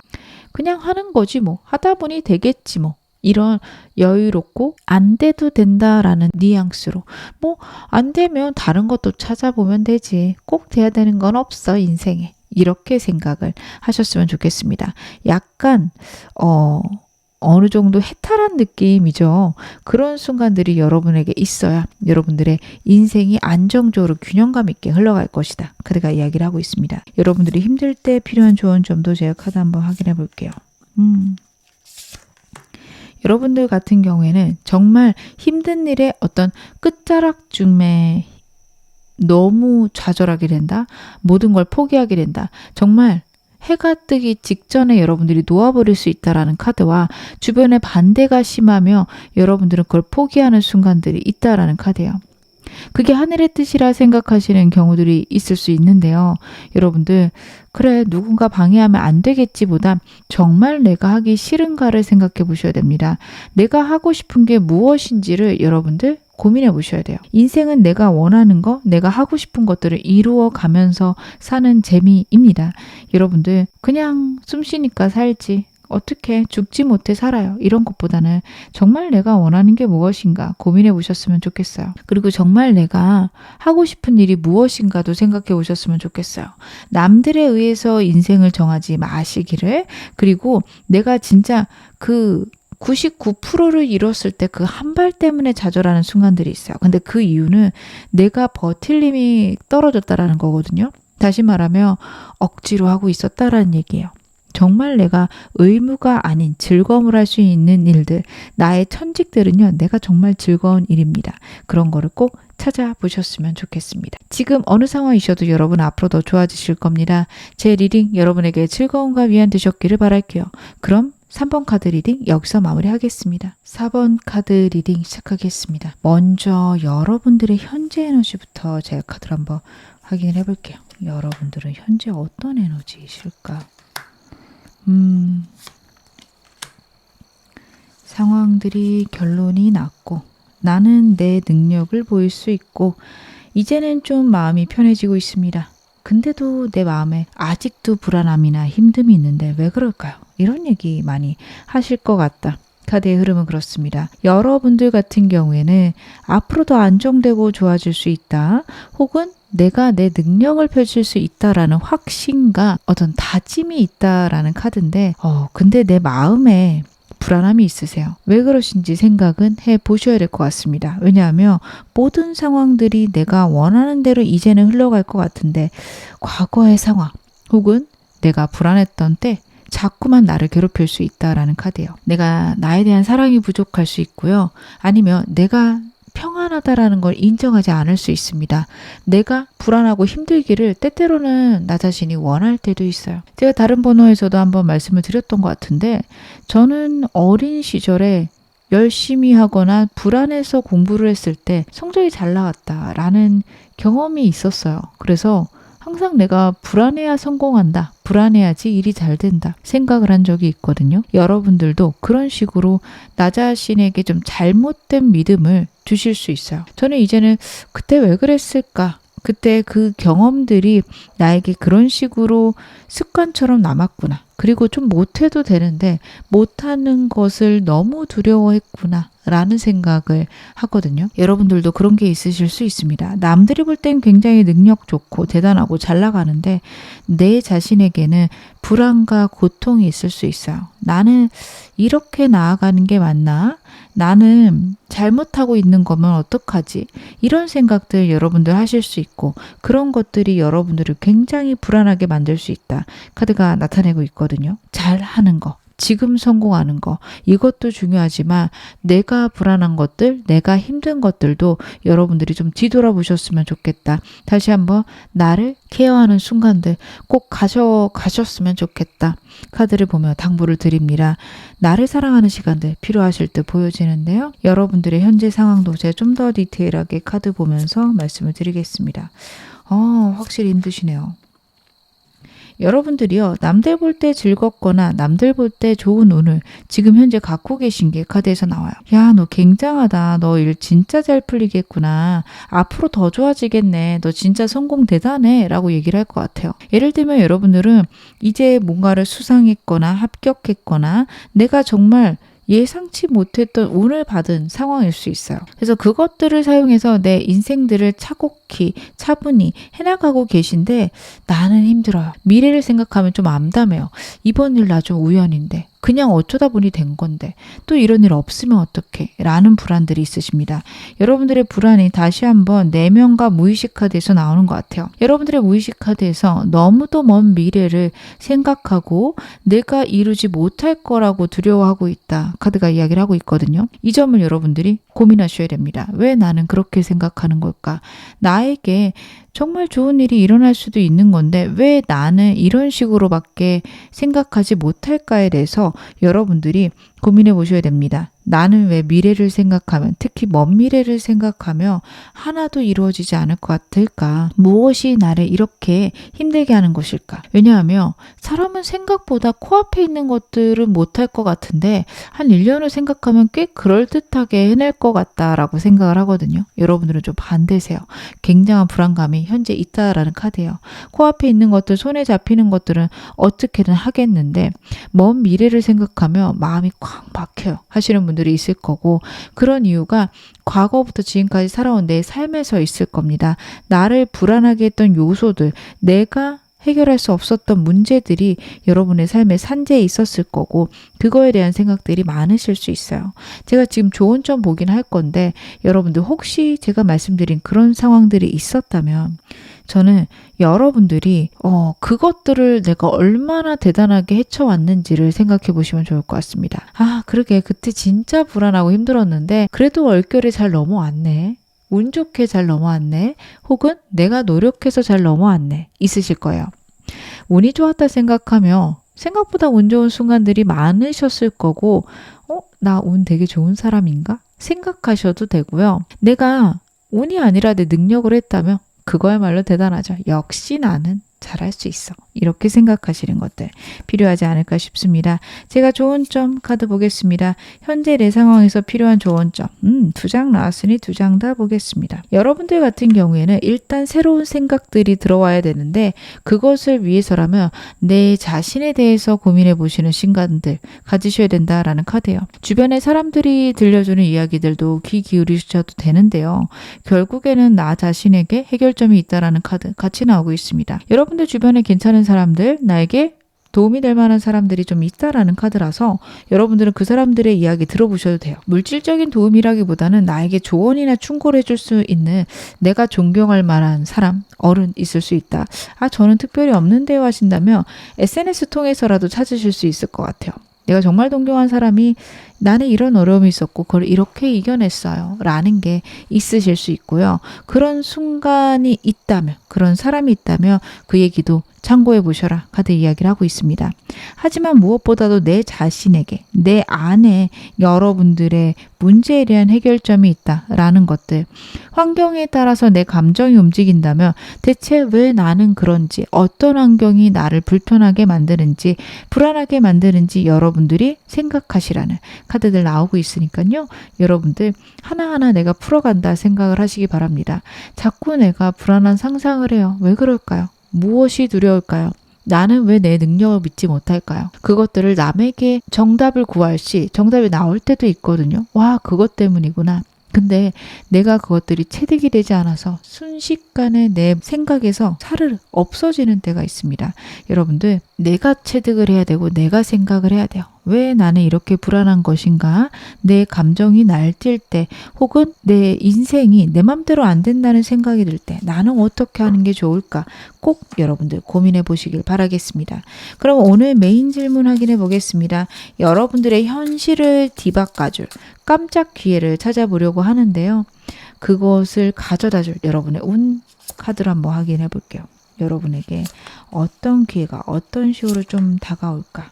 S1: 그냥 하는 거지 뭐. 하다 보니 되겠지 뭐. 이런 여유롭고 안 돼도 된다라는 뉘앙스로 뭐 안 되면 다른 것도 찾아보면 되지. 꼭 돼야 되는 건 없어 인생에. 이렇게 생각을 하셨으면 좋겠습니다. 약간 어느 정도 해탈한 느낌이죠. 그런 순간들이 여러분에게 있어야 여러분들의 인생이 안정적으로 균형감 있게 흘러갈 것이다. 그대가 이야기를 하고 있습니다. 여러분들이 힘들 때 필요한 조언 점도 제가 카드 한번 확인해 볼게요. 여러분들 같은 경우에는 정말 힘든 일에 어떤 끝자락쯤에 너무 좌절하게 된다. 모든 걸 포기하게 된다. 정말 해가 뜨기 직전에 여러분들이 놓아버릴 수 있다라는 카드와 주변의 반대가 심하며 여러분들은 그걸 포기하는 순간들이 있다라는 카드예요. 그게 하늘의 뜻이라 생각하시는 경우들이 있을 수 있는데요. 여러분들, 그래 누군가 방해하면 안 되겠지보다 정말 내가 하기 싫은가를 생각해 보셔야 됩니다. 내가 하고 싶은 게 무엇인지를 여러분들 고민해 보셔야 돼요. 인생은 내가 원하는 거, 내가 하고 싶은 것들을 이루어 가면서 사는 재미입니다. 여러분들 그냥 숨 쉬니까 살지. 어떻게 죽지 못해 살아요. 이런 것보다는 정말 내가 원하는 게 무엇인가 고민해 보셨으면 좋겠어요. 그리고 정말 내가 하고 싶은 일이 무엇인가도 생각해 보셨으면 좋겠어요. 남들에 의해서 인생을 정하지 마시기를. 그리고 내가 진짜 그 99%를 이뤘을 때 그 한 발 때문에 좌절하는 순간들이 있어요. 근데 그 이유는 내가 버틸 힘이 떨어졌다라는 거거든요. 다시 말하면 억지로 하고 있었다라는 얘기예요. 정말 내가 의무가 아닌 즐거움을 할 수 있는 일들, 나의 천직들은요, 내가 정말 즐거운 일입니다. 그런 거를 꼭 찾아보셨으면 좋겠습니다. 지금 어느 상황이셔도 여러분 앞으로 더 좋아지실 겁니다. 제 리딩 여러분에게 즐거움과 위안 되셨기를 바랄게요. 그럼 3번 카드 리딩 여기서 마무리하겠습니다. 4번 카드 리딩 시작하겠습니다. 먼저 여러분들의 현재 에너지부터 제가 카드를 한번 확인을 해볼게요. 여러분들은 현재 어떤 에너지이실까? 상황들이 결론이 났고 나는 내 능력을 보일 수 있고 이제는 좀 마음이 편해지고 있습니다. 근데도 내 마음에 아직도 불안함이나 힘듦이 있는데 왜 그럴까요? 이런 얘기 많이 하실 것 같다. 카드의 흐름은 그렇습니다. 여러분들 같은 경우에는 앞으로 더 안정되고 좋아질 수 있다. 혹은 내가 내 능력을 펼칠 수 있다라는 확신과 어떤 다짐이 있다라는 카드인데 근데 내 마음에 불안함이 있으세요. 왜 그러신지 생각은 해보셔야 될 것 같습니다. 왜냐하면 모든 상황들이 내가 원하는 대로 이제는 흘러갈 것 같은데 과거의 상황 혹은 내가 불안했던 때 자꾸만 나를 괴롭힐 수 있다라는 카드예요. 내가 나에 대한 사랑이 부족할 수 있고요. 아니면 내가 평안하다라는 걸 인정하지 않을 수 있습니다. 내가 불안하고 힘들기를 때때로는 나 자신이 원할 때도 있어요. 제가 다른 번호에서도 한번 말씀을 드렸던 것 같은데 저는 어린 시절에 열심히 하거나 불안해서 공부를 했을 때 성적이 잘 나왔다라는 경험이 있었어요. 그래서 항상 내가 불안해야 성공한다. 불안해야지 일이 잘 된다. 생각을 한 적이 있거든요. 여러분들도 그런 식으로 나 자신에게 좀 잘못된 믿음을 주실 수 있어요. 저는 이제는 그때 왜 그랬을까? 그때 그 경험들이 나에게 그런 식으로 습관처럼 남았구나. 그리고 좀 못해도 되는데 못하는 것을 너무 두려워했구나 라는 생각을 하거든요. 여러분들도 그런 게 있으실 수 있습니다. 남들이 볼 땐 굉장히 능력 좋고 대단하고 잘 나가는데 내 자신에게는 불안과 고통이 있을 수 있어요. 나는 이렇게 나아가는 게 맞나? 나는 잘못하고 있는 거면 어떡하지? 이런 생각들 여러분들 하실 수 있고 그런 것들이 여러분들을 굉장히 불안하게 만들 수 있다. 카드가 나타내고 있거든요. 잘하는 거. 지금 성공하는 거 이것도 중요하지만 내가 불안한 것들 내가 힘든 것들도 여러분들이 좀 뒤돌아보셨으면 좋겠다. 다시 한번 나를 케어하는 순간들 꼭 가셨으면 좋겠다. 카드를 보며 당부를 드립니다. 나를 사랑하는 시간들 필요하실 때 보여지는데요. 여러분들의 현재 상황도 제가 좀 더 디테일하게 카드 보면서 말씀을 드리겠습니다. 확실히 힘드시네요. 여러분들이요. 남들 볼 때 즐겁거나 남들 볼 때 좋은 운을 지금 현재 갖고 계신 게 카드에서 나와요. 야, 너 굉장하다. 너 일 진짜 잘 풀리겠구나. 앞으로 더 좋아지겠네. 너 진짜 성공 대단해. 라고 얘기를 할 것 같아요. 예를 들면 여러분들은 이제 뭔가를 수상했거나 합격했거나 내가 정말 예상치 못했던 운을 받은 상황일 수 있어요. 그래서 그것들을 사용해서 내 인생들을 차분히 해나가고 계신데 나는 힘들어요. 미래를 생각하면 좀 암담해요. 이번 일 나 좀 우연인데 그냥 어쩌다 보니 된 건데 또 이런 일 없으면 어떡해 라는 불안들이 있으십니다. 여러분들의 불안이 다시 한번 내면과 무의식 카드에서 나오는 것 같아요. 여러분들의 무의식 카드에서 너무도 먼 미래를 생각하고 내가 이루지 못할 거라고 두려워하고 있다. 카드가 이야기를 하고 있거든요. 이 점을 여러분들이 고민하셔야 됩니다. 왜 나는 그렇게 생각하는 걸까? 나에게 정말 좋은 일이 일어날 수도 있는 건데 왜 나는 이런 식으로밖에 생각하지 못할까에 대해서 여러분들이 고민해 보셔야 됩니다. 나는 왜 미래를 생각하면 특히 먼 미래를 생각하며 하나도 이루어지지 않을 것 같을까? 무엇이 나를 이렇게 힘들게 하는 것일까? 왜냐하면 사람은 생각보다 코앞에 있는 것들은 못할 것 같은데 한 1년을 생각하면 꽤 그럴듯하게 해낼 것 같다라고 생각을 하거든요. 여러분들은 좀 반대세요. 굉장한 불안감이 현재 있다라는 카드예요. 코앞에 있는 것들, 손에 잡히는 것들은 어떻게든 하겠는데 먼 미래를 생각하며 마음이 꽉 막혀요 하시는 분들이 있을 거고 그런 이유가 과거부터 지금까지 살아온 내 삶에서 있을 겁니다. 나를 불안하게 했던 요소들, 내가 해결할 수 없었던 문제들이 여러분의 삶의 산재에 있었을 거고 그거에 대한 생각들이 많으실 수 있어요. 제가 지금 좋은 점 보긴 할 건데 여러분들 혹시 제가 말씀드린 그런 상황들이 있었다면 저는 여러분들이 그것들을 내가 얼마나 대단하게 헤쳐왔는지를 생각해 보시면 좋을 것 같습니다. 아, 그러게 그때 진짜 불안하고 힘들었는데 그래도 얼결에 잘 넘어왔네. 운 좋게 잘 넘어왔네. 혹은 내가 노력해서 잘 넘어왔네. 있으실 거예요. 운이 좋았다 생각하며 생각보다 운 좋은 순간들이 많으셨을 거고 나 운 되게 좋은 사람인가? 생각하셔도 되고요. 내가 운이 아니라 내 능력을 했다면 그거야말로 대단하죠. 역시 나는 잘할 수 있어. 이렇게 생각하시는 것들 필요하지 않을까 싶습니다. 제가 좋은 점 카드 보겠습니다. 현재 내 상황에서 필요한 좋은 점 2장 나왔으니 2장 다 보겠습니다. 여러분들 같은 경우에는 일단 새로운 생각들이 들어와야 되는데 그것을 위해서라면 내 자신에 대해서 고민해 보시는 시간들 가지셔야 된다라는 카드예요. 주변의 사람들이 들려주는 이야기들도 귀 기울이셔도 되는데요. 결국에는 나 자신에게 해결점이 있다라는 카드 같이 나오고 있습니다. 여러분들 주변에 괜찮은 사람들, 나에게 도움이 될 만한 사람들이 좀 있다라는 카드라서 여러분들은 그 사람들의 이야기 들어보셔도 돼요. 물질적인 도움이라기보다는 나에게 조언이나 충고를 해줄 수 있는 내가 존경할 만한 사람, 어른 있을 수 있다. 저는 특별히 없는데요 하신다면 SNS 통해서라도 찾으실 수 있을 것 같아요. 내가 정말 존경한 사람이 나는 이런 어려움이 있었고 그걸 이렇게 이겨냈어요 라는 게 있으실 수 있고요. 그런 순간이 있다면, 그런 사람이 있다면 그 얘기도 참고해 보셔라 카드 이야기를 하고 있습니다. 하지만 무엇보다도 내 자신에게, 내 안에 여러분들의 문제에 대한 해결점이 있다라는 것들, 환경에 따라서 내 감정이 움직인다면 대체 왜 나는 그런지, 어떤 환경이 나를 불편하게 만드는지, 불안하게 만드는지 여러분들이 생각하시라는 카드들 나오고 있으니까요. 여러분들 하나하나 내가 풀어간다 생각을 하시기 바랍니다. 자꾸 내가 불안한 상상을 해요. 왜 그럴까요? 무엇이 두려울까요? 나는 왜 내 능력을 믿지 못할까요? 그것들을 남에게 정답을 구할 시 정답이 나올 때도 있거든요. 와, 그것 때문이구나. 근데 내가 그것들이 체득이 되지 않아서 순식간에 내 생각에서 차르르 없어지는 때가 있습니다. 여러분들, 내가 체득을 해야 되고 내가 생각을 해야 돼요. 왜 나는 이렇게 불안한 것인가? 내 감정이 날뛸 때, 혹은 내 인생이 내 맘대로 안 된다는 생각이 들 때 나는 어떻게 하는 게 좋을까? 꼭 여러분들 고민해 보시길 바라겠습니다. 그럼 오늘 메인 질문 확인해 보겠습니다. 여러분들의 현실을 뒤바꿔줄 깜짝 기회를 찾아보려고 하는데요. 그것을 가져다 줄 여러분의 운 카드를 한번 확인해 볼게요. 여러분에게 어떤 기회가 어떤 식으로 좀 다가올까?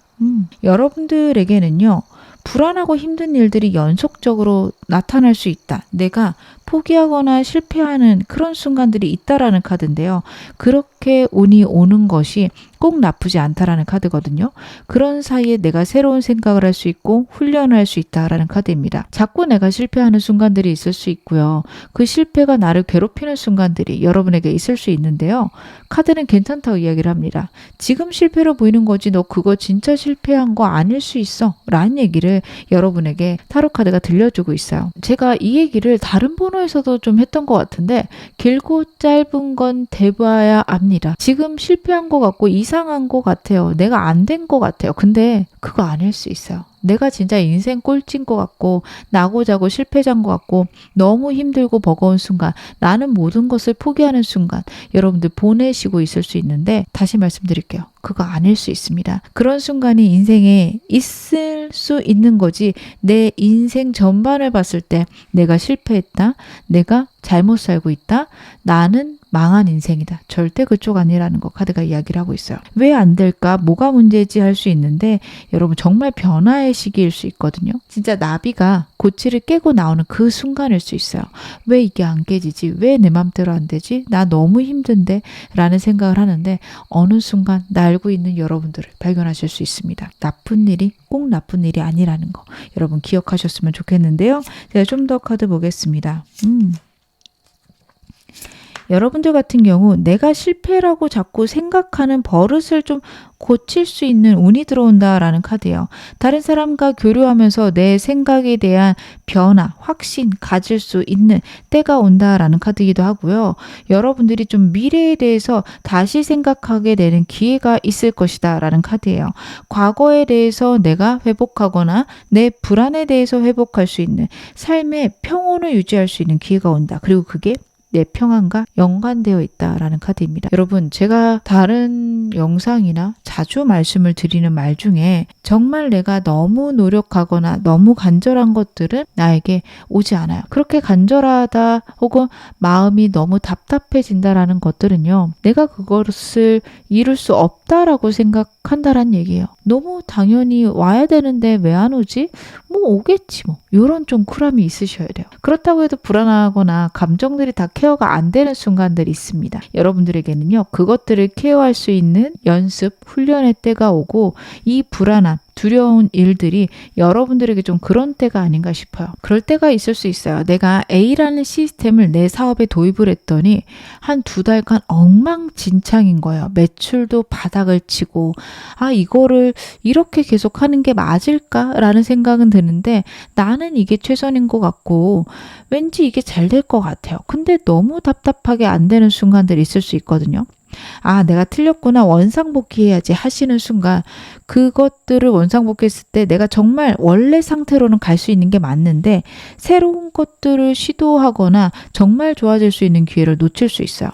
S1: 여러분들에게는요, 불안하고 힘든 일들이 연속적으로 나타날 수 있다. 내가 포기하거나 실패하는 그런 순간들이 있다라는 카드인데요. 그렇게 운이 오는 것이 꼭 나쁘지 않다라는 카드거든요. 그런 사이에 내가 새로운 생각을 할 수 있고 훈련을 할 수 있다라는 카드입니다. 자꾸 내가 실패하는 순간들이 있을 수 있고요. 그 실패가 나를 괴롭히는 순간들이 여러분에게 있을 수 있는데요. 카드는 괜찮다고 이야기를 합니다. 지금 실패로 보이는 거지 너 그거 진짜 실패한 거 아닐 수 있어 라는 얘기를 여러분에게 타로 카드가 들려주고 있어요. 제가 이 얘기를 다른 번호에서도 좀 했던 것 같은데, 길고 짧은 건 대봐야 압니다. 지금 실패한 것 같고 이상한 것 같아요. 내가 안 된 것 같아요. 근데 그거 아닐 수 있어요. 내가 진짜 인생 꼴찌인 것 같고 나고 자고 실패자인 것 같고 너무 힘들고 버거운 순간, 나는 모든 것을 포기하는 순간 여러분들 보내시고 있을 수 있는데, 다시 말씀드릴게요. 그거 아닐 수 있습니다. 그런 순간이 인생에 있을 수 있는 거지, 내 인생 전반을 봤을 때 내가 실패했다, 내가 잘못 살고 있다, 나는 망한 인생이다, 절대 그쪽 아니라는 거 카드가 이야기를 하고 있어요. 왜 안 될까? 뭐가 문제지 할 수 있는데, 여러분 정말 변화의 시기일 수 있거든요. 진짜 나비가 고치를 깨고 나오는 그 순간일 수 있어요. 왜 이게 안 깨지지? 왜 내 맘대로 안 되지? 나 너무 힘든데? 라는 생각을 하는데, 어느 순간 나 알고 있는 여러분들을 발견하실 수 있습니다. 나쁜 일이 꼭 나쁜 일이 아니라는 거 여러분 기억하셨으면 좋겠는데요. 제가 좀 더 카드 보겠습니다. 여러분들 같은 경우 내가 실패라고 자꾸 생각하는 버릇을 좀 고칠 수 있는 운이 들어온다라는 카드예요. 다른 사람과 교류하면서 내 생각에 대한 변화, 확신 가질 수 있는 때가 온다라는 카드이기도 하고요. 여러분들이 좀 미래에 대해서 다시 생각하게 되는 기회가 있을 것이다 라는 카드예요. 과거에 대해서 내가 회복하거나 내 불안에 대해서 회복할 수 있는 삶의 평온을 유지할 수 있는 기회가 온다. 그리고 그게 내 평안과 연관되어 있다라는 카드입니다. 여러분, 제가 다른 영상이나 자주 말씀을 드리는 말 중에 정말 내가 너무 노력하거나 너무 간절한 것들은 나에게 오지 않아요. 그렇게 간절하다 혹은 마음이 너무 답답해진다라는 것들은요, 내가 그것을 이룰 수 없다라고 생각한다라는 얘기예요. 너무 당연히 와야 되는데 왜 안 오지? 뭐 오겠지 뭐. 이런 좀 쿨함이 있으셔야 돼요. 그렇다고 해도 불안하거나 감정들이 다 케어가 안 되는 순간들이 있습니다. 여러분들에게는요, 그것들을 케어할 수 있는 연습, 훈련의 때가 오고, 이 불안함, 두려운 일들이 여러분들에게 좀 그런 때가 아닌가 싶어요. 그럴 때가 있을 수 있어요. 내가 A라는 시스템을 내 사업에 도입을 했더니 한 2달간 엉망진창인 거예요. 매출도 바닥을 치고, 아, 이거를 이렇게 계속 하는 게 맞을까라는 생각은 드는데, 나는 이게 최선인 것 같고 왠지 이게 잘 될 것 같아요. 근데 너무 답답하게 안 되는 순간들이 있을 수 있거든요. 아, 내가 틀렸구나, 원상복귀해야지 하시는 순간, 그것들을 원상복귀했을 때 내가 정말 원래 상태로는 갈 수 있는 게 맞는데 새로운 것들을 시도하거나 정말 좋아질 수 있는 기회를 놓칠 수 있어요.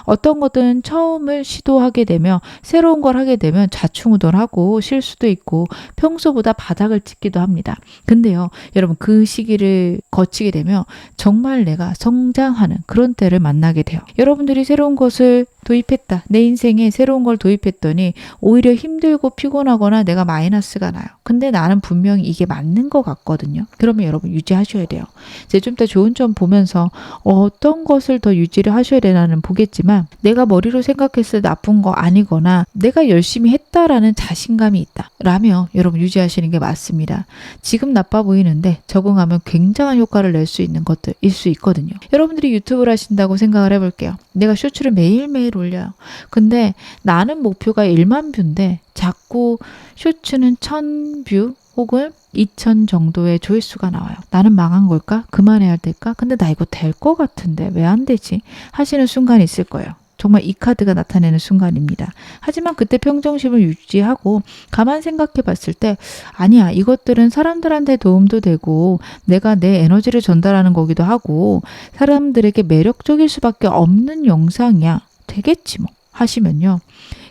S1: 어떤 거든 처음을 시도하게 되면 새로운 걸 하게 되면 좌충우돌하고 실수도 있고 평소보다 바닥을 찍기도 합니다. 근데요, 여러분 그 시기를 거치게 되면 정말 내가 성장하는 그런 때를 만나게 돼요. 여러분들이 새로운 것을 도입했다. 내 인생에 새로운 걸 도입했더니 오히려 힘들고 피곤하거나 내가 마이너스가 나요. 근데 나는 분명히 이게 맞는 것 같거든요. 그러면 여러분 유지하셔야 돼요. 이제 좀 더 좋은 점 보면서 어떤 것을 더 유지를 하셔야 되나는 보겠지만 내가 머리로 생각했을 때 나쁜 거 아니거나 내가 열심히 했다라는 자신감이 있다 라면 여러분 유지하시는 게 맞습니다. 지금 나빠 보이는데 적응하면 굉장한 효과를 낼 수 있는 것들일 수 있거든요. 여러분들이 유튜브를 하신다고 생각을 해볼게요. 내가 쇼츠를 매일매일 올려요. 근데 나는 목표가 1만 뷰인데 자꾸 쇼츠는 1000뷰 혹은 2000 정도의 조회수가 나와요. 나는 망한 걸까? 그만해야 될까? 근데 나 이거 될 것 같은데 왜 안 되지? 하시는 순간이 있을 거예요. 정말 이 카드가 나타내는 순간입니다. 하지만 그때 평정심을 유지하고 가만 생각해 봤을 때 아니야, 이것들은 사람들한테 도움도 되고 내가 내 에너지를 전달하는 거기도 하고 사람들에게 매력적일 수밖에 없는 영상이야. 되겠지 뭐 하시면요.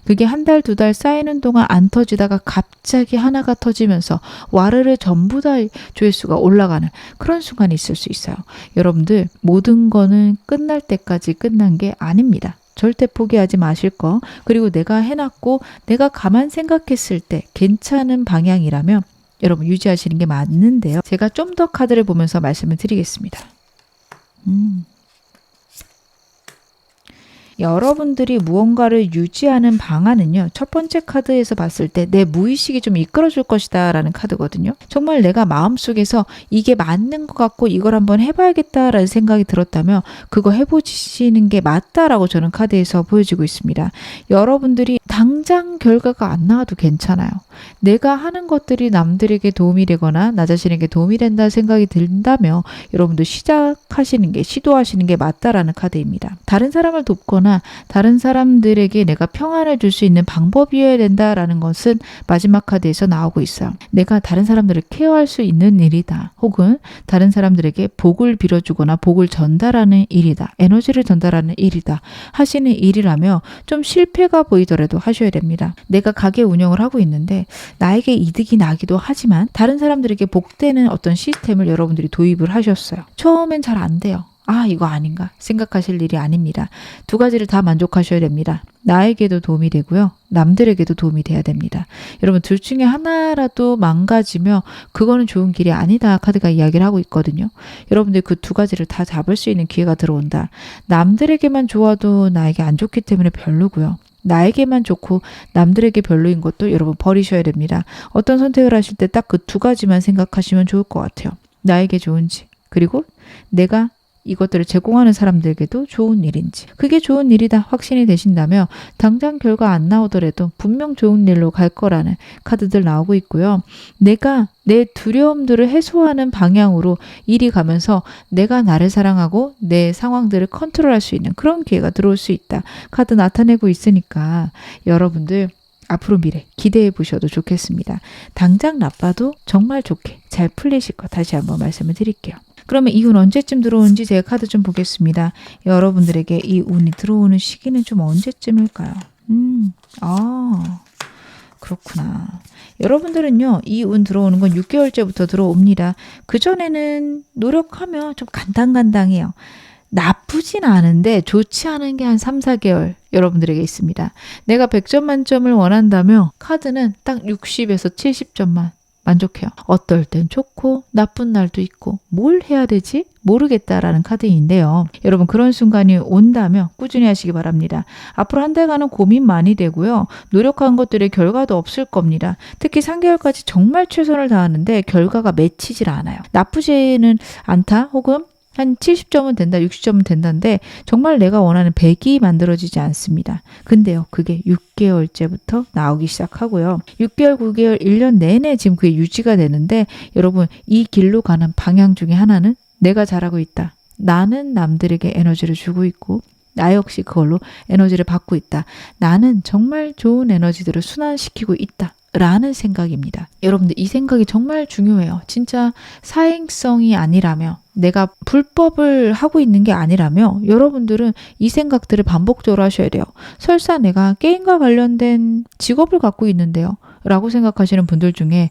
S1: 그게 한 달, 2달 쌓이는 동안 안 터지다가 갑자기 하나가 터지면서 와르르 전부 다 조회수가 올라가는 그런 순간이 있을 수 있어요. 여러분들 모든 거는 끝날 때까지 끝난 게 아닙니다. 절대 포기하지 마실 거. 그리고 내가 해놨고 내가 가만 생각했을 때 괜찮은 방향이라면 여러분 유지하시는 게 맞는데요. 제가 좀 더 카드를 보면서 말씀을 드리겠습니다. 여러분들이 무언가를 유지하는 방안은요. 첫 번째 카드에서 봤을 때 내 무의식이 좀 이끌어줄 것이다 라는 카드거든요. 정말 내가 마음속에서 이게 맞는 것 같고 이걸 한번 해봐야겠다라는 생각이 들었다면 그거 해보시는 게 맞다라고 저는 카드에서 보여지고 있습니다. 여러분들이 당장 결과가 안 나와도 괜찮아요. 내가 하는 것들이 남들에게 도움이 되거나 나 자신에게 도움이 된다 생각이 든다면 여러분들 시도하시는 게 맞다라는 카드입니다. 다른 사람을 돕거나 다른 사람들에게 내가 평안을 줄 수 있는 방법이어야 된다라는 것은 마지막 카드에서 나오고 있어요. 내가 다른 사람들을 케어할 수 있는 일이다. 혹은 다른 사람들에게 복을 빌어주거나 복을 전달하는 일이다. 에너지를 전달하는 일이다. 하시는 일이라며 좀 실패가 보이더라도 하셔야 됩니다. 내가 가게 운영을 하고 있는데 나에게 이득이 나기도 하지만 다른 사람들에게 복되는 어떤 시스템을 여러분들이 도입을 하셨어요. 처음엔 잘 안 돼요. 아, 이거 아닌가 생각하실 일이 아닙니다. 두 가지를 다 만족하셔야 됩니다. 나에게도 도움이 되고요. 남들에게도 도움이 돼야 됩니다. 여러분 둘 중에 하나라도 망가지면 그거는 좋은 길이 아니다 카드가 이야기를 하고 있거든요. 여러분들 그 두 가지를 다 잡을 수 있는 기회가 들어온다. 남들에게만 좋아도 나에게 안 좋기 때문에 별로고요. 나에게만 좋고 남들에게 별로인 것도 여러분 버리셔야 됩니다. 어떤 선택을 하실 때 딱 그 두 가지만 생각하시면 좋을 것 같아요. 나에게 좋은지 그리고 내가 이것들을 제공하는 사람들에게도 좋은 일인지 그게 좋은 일이다 확신이 되신다면 당장 결과 안 나오더라도 분명 좋은 일로 갈 거라는 카드들 나오고 있고요. 내가 내 두려움들을 해소하는 방향으로 일이 가면서 내가 나를 사랑하고 내 상황들을 컨트롤할 수 있는 그런 기회가 들어올 수 있다. 카드 나타내고 있으니까 여러분들 앞으로 미래 기대해 보셔도 좋겠습니다. 당장 나빠도 정말 좋게 잘 풀리실 거 다시 한번 말씀을 드릴게요. 그러면 이 운 언제쯤 들어오는지 제가 카드 좀 보겠습니다. 여러분들에게 이 운이 들어오는 시기는 좀 언제쯤일까요? 그렇구나. 여러분들은요, 이 운 들어오는 건 6개월째부터 들어옵니다. 그전에는 노력하면 좀 간당간당해요. 나쁘진 않은데 좋지 않은 게 한 3, 4개월 여러분들에게 있습니다. 내가 100점 만점을 원한다면 카드는 딱 60에서 70점만 만족해요. 어떨 땐 좋고 나쁜 날도 있고 뭘 해야 되지? 모르겠다라는 카드인데요. 여러분 그런 순간이 온다면 꾸준히 하시기 바랍니다. 앞으로 한 달간은 고민 많이 되고요. 노력한 것들의 결과도 없을 겁니다. 특히 3개월까지 정말 최선을 다하는데 결과가 맺히질 않아요. 나쁘지는 않다 혹은 한 70점은 된다, 60점은 된다는데 정말 내가 원하는 100이 만들어지지 않습니다. 근데요, 그게 6개월째부터 나오기 시작하고요. 6개월, 9개월, 1년 내내 지금 그게 유지가 되는데 여러분 이 길로 가는 방향 중에 하나는 내가 잘하고 있다. 나는 남들에게 에너지를 주고 있고 나 역시 그걸로 에너지를 받고 있다. 나는 정말 좋은 에너지들을 순환시키고 있다. 라는 생각입니다. 여러분들 이 생각이 정말 중요해요. 진짜 사행성이 아니라며 내가 불법을 하고 있는 게 아니라며 여러분들은 이 생각들을 반복적으로 하셔야 돼요. 설사 내가 게임과 관련된 직업을 갖고 있는데요. 라고 생각하시는 분들 중에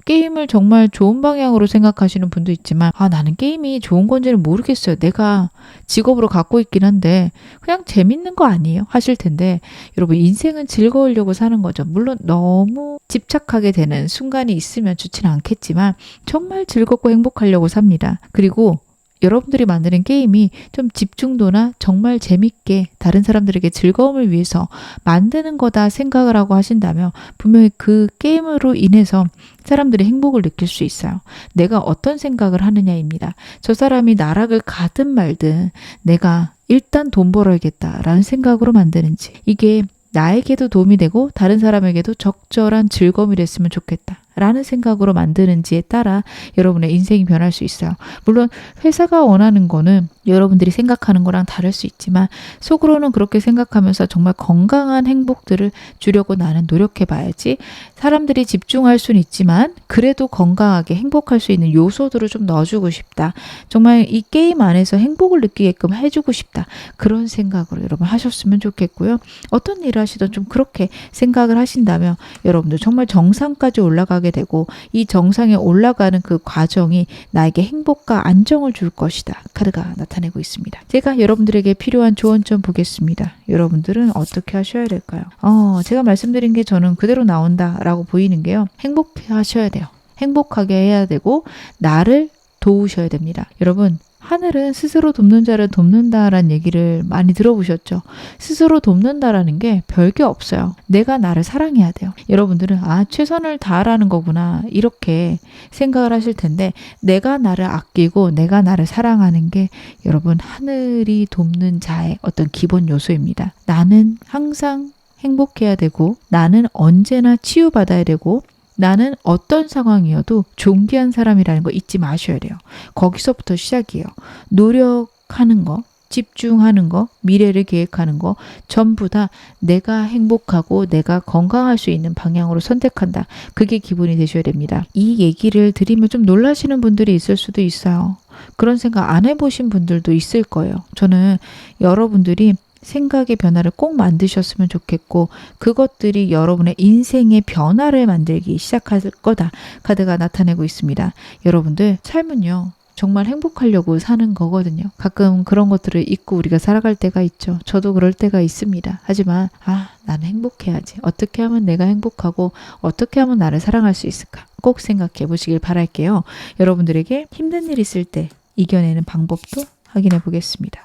S1: 게임을 정말 좋은 방향으로 생각하시는 분도 있지만 나는 게임이 좋은 건지는 모르겠어요. 내가 직업으로 갖고 있긴 한데 그냥 재밌는 거 아니에요? 하실 텐데 여러분 인생은 즐거우려고 사는 거죠. 물론 너무 집착하게 되는 순간이 있으면 좋지는 않겠지만 정말 즐겁고 행복하려고 삽니다. 그리고 여러분들이 만드는 게임이 좀 집중도나 정말 재밌게 다른 사람들에게 즐거움을 위해서 만드는 거다 생각을 하고 하신다면 분명히 그 게임으로 인해서 사람들이 행복을 느낄 수 있어요. 내가 어떤 생각을 하느냐입니다. 저 사람이 나락을 가든 말든 내가 일단 돈 벌어야겠다라는 생각으로 만드는지 이게 나에게도 도움이 되고 다른 사람에게도 적절한 즐거움이 됐으면 좋겠다. 라는 생각으로 만드는지에 따라 여러분의 인생이 변할 수 있어요. 물론 회사가 원하는 거는 여러분들이 생각하는 거랑 다를 수 있지만 속으로는 그렇게 생각하면서 정말 건강한 행복들을 주려고 나는 노력해 봐야지. 사람들이 집중할 수는 있지만 그래도 건강하게 행복할 수 있는 요소들을 좀 넣어주고 싶다. 정말 이 게임 안에서 행복을 느끼게끔 해주고 싶다. 그런 생각으로 여러분 하셨으면 좋겠고요. 어떤 일을 하시든 좀 그렇게 생각을 하신다면 여러분들 정말 정상까지 올라가게 되고 이 정상에 올라가는 그 과정이 나에게 행복과 안정을 줄 것이다. 카드가 나타내고 있습니다. 제가 여러분들에게 필요한 조언 좀 보겠습니다. 여러분들은 어떻게 하셔야 될까요? 제가 말씀드린 게 저는 그대로 나온다라고 보이는 게요. 행복해 하셔야 돼요. 행복하게 해야 되고 나를 도우셔야 됩니다. 여러분 하늘은 스스로 돕는 자를 돕는다라는 얘기를 많이 들어보셨죠? 스스로 돕는다라는 게 별게 없어요. 내가 나를 사랑해야 돼요. 여러분들은 최선을 다하라는 거구나 이렇게 생각을 하실 텐데 내가 나를 아끼고 내가 나를 사랑하는 게 여러분 하늘이 돕는 자의 어떤 기본 요소입니다. 나는 항상 행복해야 되고 나는 언제나 치유받아야 되고 나는 어떤 상황이어도 존귀한 사람이라는 거 잊지 마셔야 돼요. 거기서부터 시작이에요. 노력하는 거, 집중하는 거, 미래를 계획하는 거 전부 다 내가 행복하고 내가 건강할 수 있는 방향으로 선택한다. 그게 기본이 되셔야 됩니다. 이 얘기를 드리면 좀 놀라시는 분들이 있을 수도 있어요. 그런 생각 안 해보신 분들도 있을 거예요. 저는 여러분들이 생각의 변화를 꼭 만드셨으면 좋겠고 그것들이 여러분의 인생의 변화를 만들기 시작할 거다. 카드가 나타내고 있습니다. 여러분들 삶은요. 정말 행복하려고 사는 거거든요. 가끔 그런 것들을 잊고 우리가 살아갈 때가 있죠. 저도 그럴 때가 있습니다. 하지만 나는 행복해야지. 어떻게 하면 내가 행복하고 어떻게 하면 나를 사랑할 수 있을까? 꼭 생각해 보시길 바랄게요. 여러분들에게 힘든 일 있을 때 이겨내는 방법도 확인해 보겠습니다.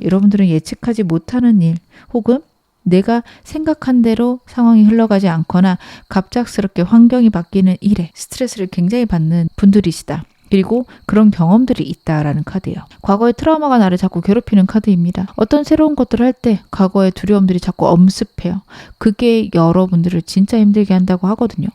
S1: 여러분들은 예측하지 못하는 일 혹은 내가 생각한 대로 상황이 흘러가지 않거나 갑작스럽게 환경이 바뀌는 일에 스트레스를 굉장히 받는 분들이시다. 그리고 그런 경험들이 있다라는 카드예요. 과거의 트라우마가 나를 자꾸 괴롭히는 카드입니다. 어떤 새로운 것들을 할 때 과거의 두려움들이 자꾸 엄습해요. 그게 여러분들을 진짜 힘들게 한다고 하거든요.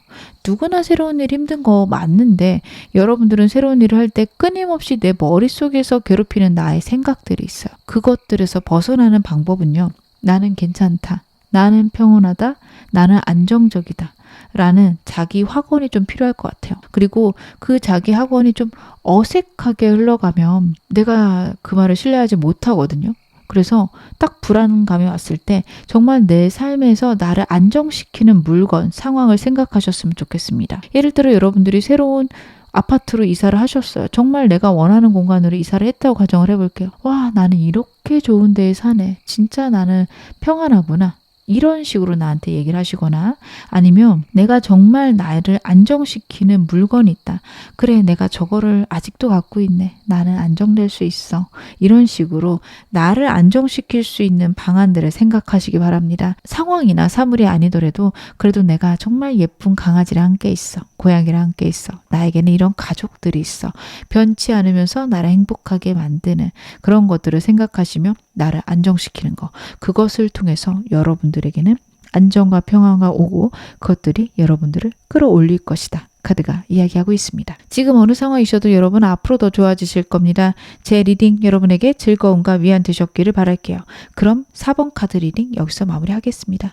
S1: 누구나 새로운 일 힘든 거 맞는데 여러분들은 새로운 일을 할 때 끊임없이 내 머릿속에서 괴롭히는 나의 생각들이 있어요. 그것들에서 벗어나는 방법은요. 나는 괜찮다. 나는 평온하다. 나는 안정적이다. 라는 자기 확언이 좀 필요할 것 같아요. 그리고 그 자기 확언이 좀 어색하게 흘러가면 내가 그 말을 신뢰하지 못하거든요. 그래서 딱 불안감이 왔을 때 정말 내 삶에서 나를 안정시키는 물건, 상황을 생각하셨으면 좋겠습니다. 예를 들어 여러분들이 새로운 아파트로 이사를 하셨어요. 정말 내가 원하는 공간으로 이사를 했다고 가정을 해볼게요. 나는 이렇게 좋은 데에 사네. 진짜 나는 평안하구나. 이런 식으로 나한테 얘기를 하시거나 아니면 내가 정말 나를 안정시키는 물건이 있다. 그래, 내가 저거를 아직도 갖고 있네. 나는 안정될 수 있어. 이런 식으로 나를 안정시킬 수 있는 방안들을 생각하시기 바랍니다. 상황이나 사물이 아니더라도 그래도 내가 정말 예쁜 강아지랑 함께 있어. 고양이랑 함께 있어. 나에게는 이런 가족들이 있어. 변치 않으면서 나를 행복하게 만드는 그런 것들을 생각하시며 나를 안정시키는 거. 그것을 통해서 여러분들에게는 안정과 평화가 오고 그것들이 여러분들을 끌어올릴 것이다. 카드가 이야기하고 있습니다. 지금 어느 상황이셔도 여러분 앞으로 더 좋아지실 겁니다. 제 리딩 여러분에게 즐거움과 위안 되셨기를 바랄게요. 그럼 4번 카드 리딩 여기서 마무리하겠습니다.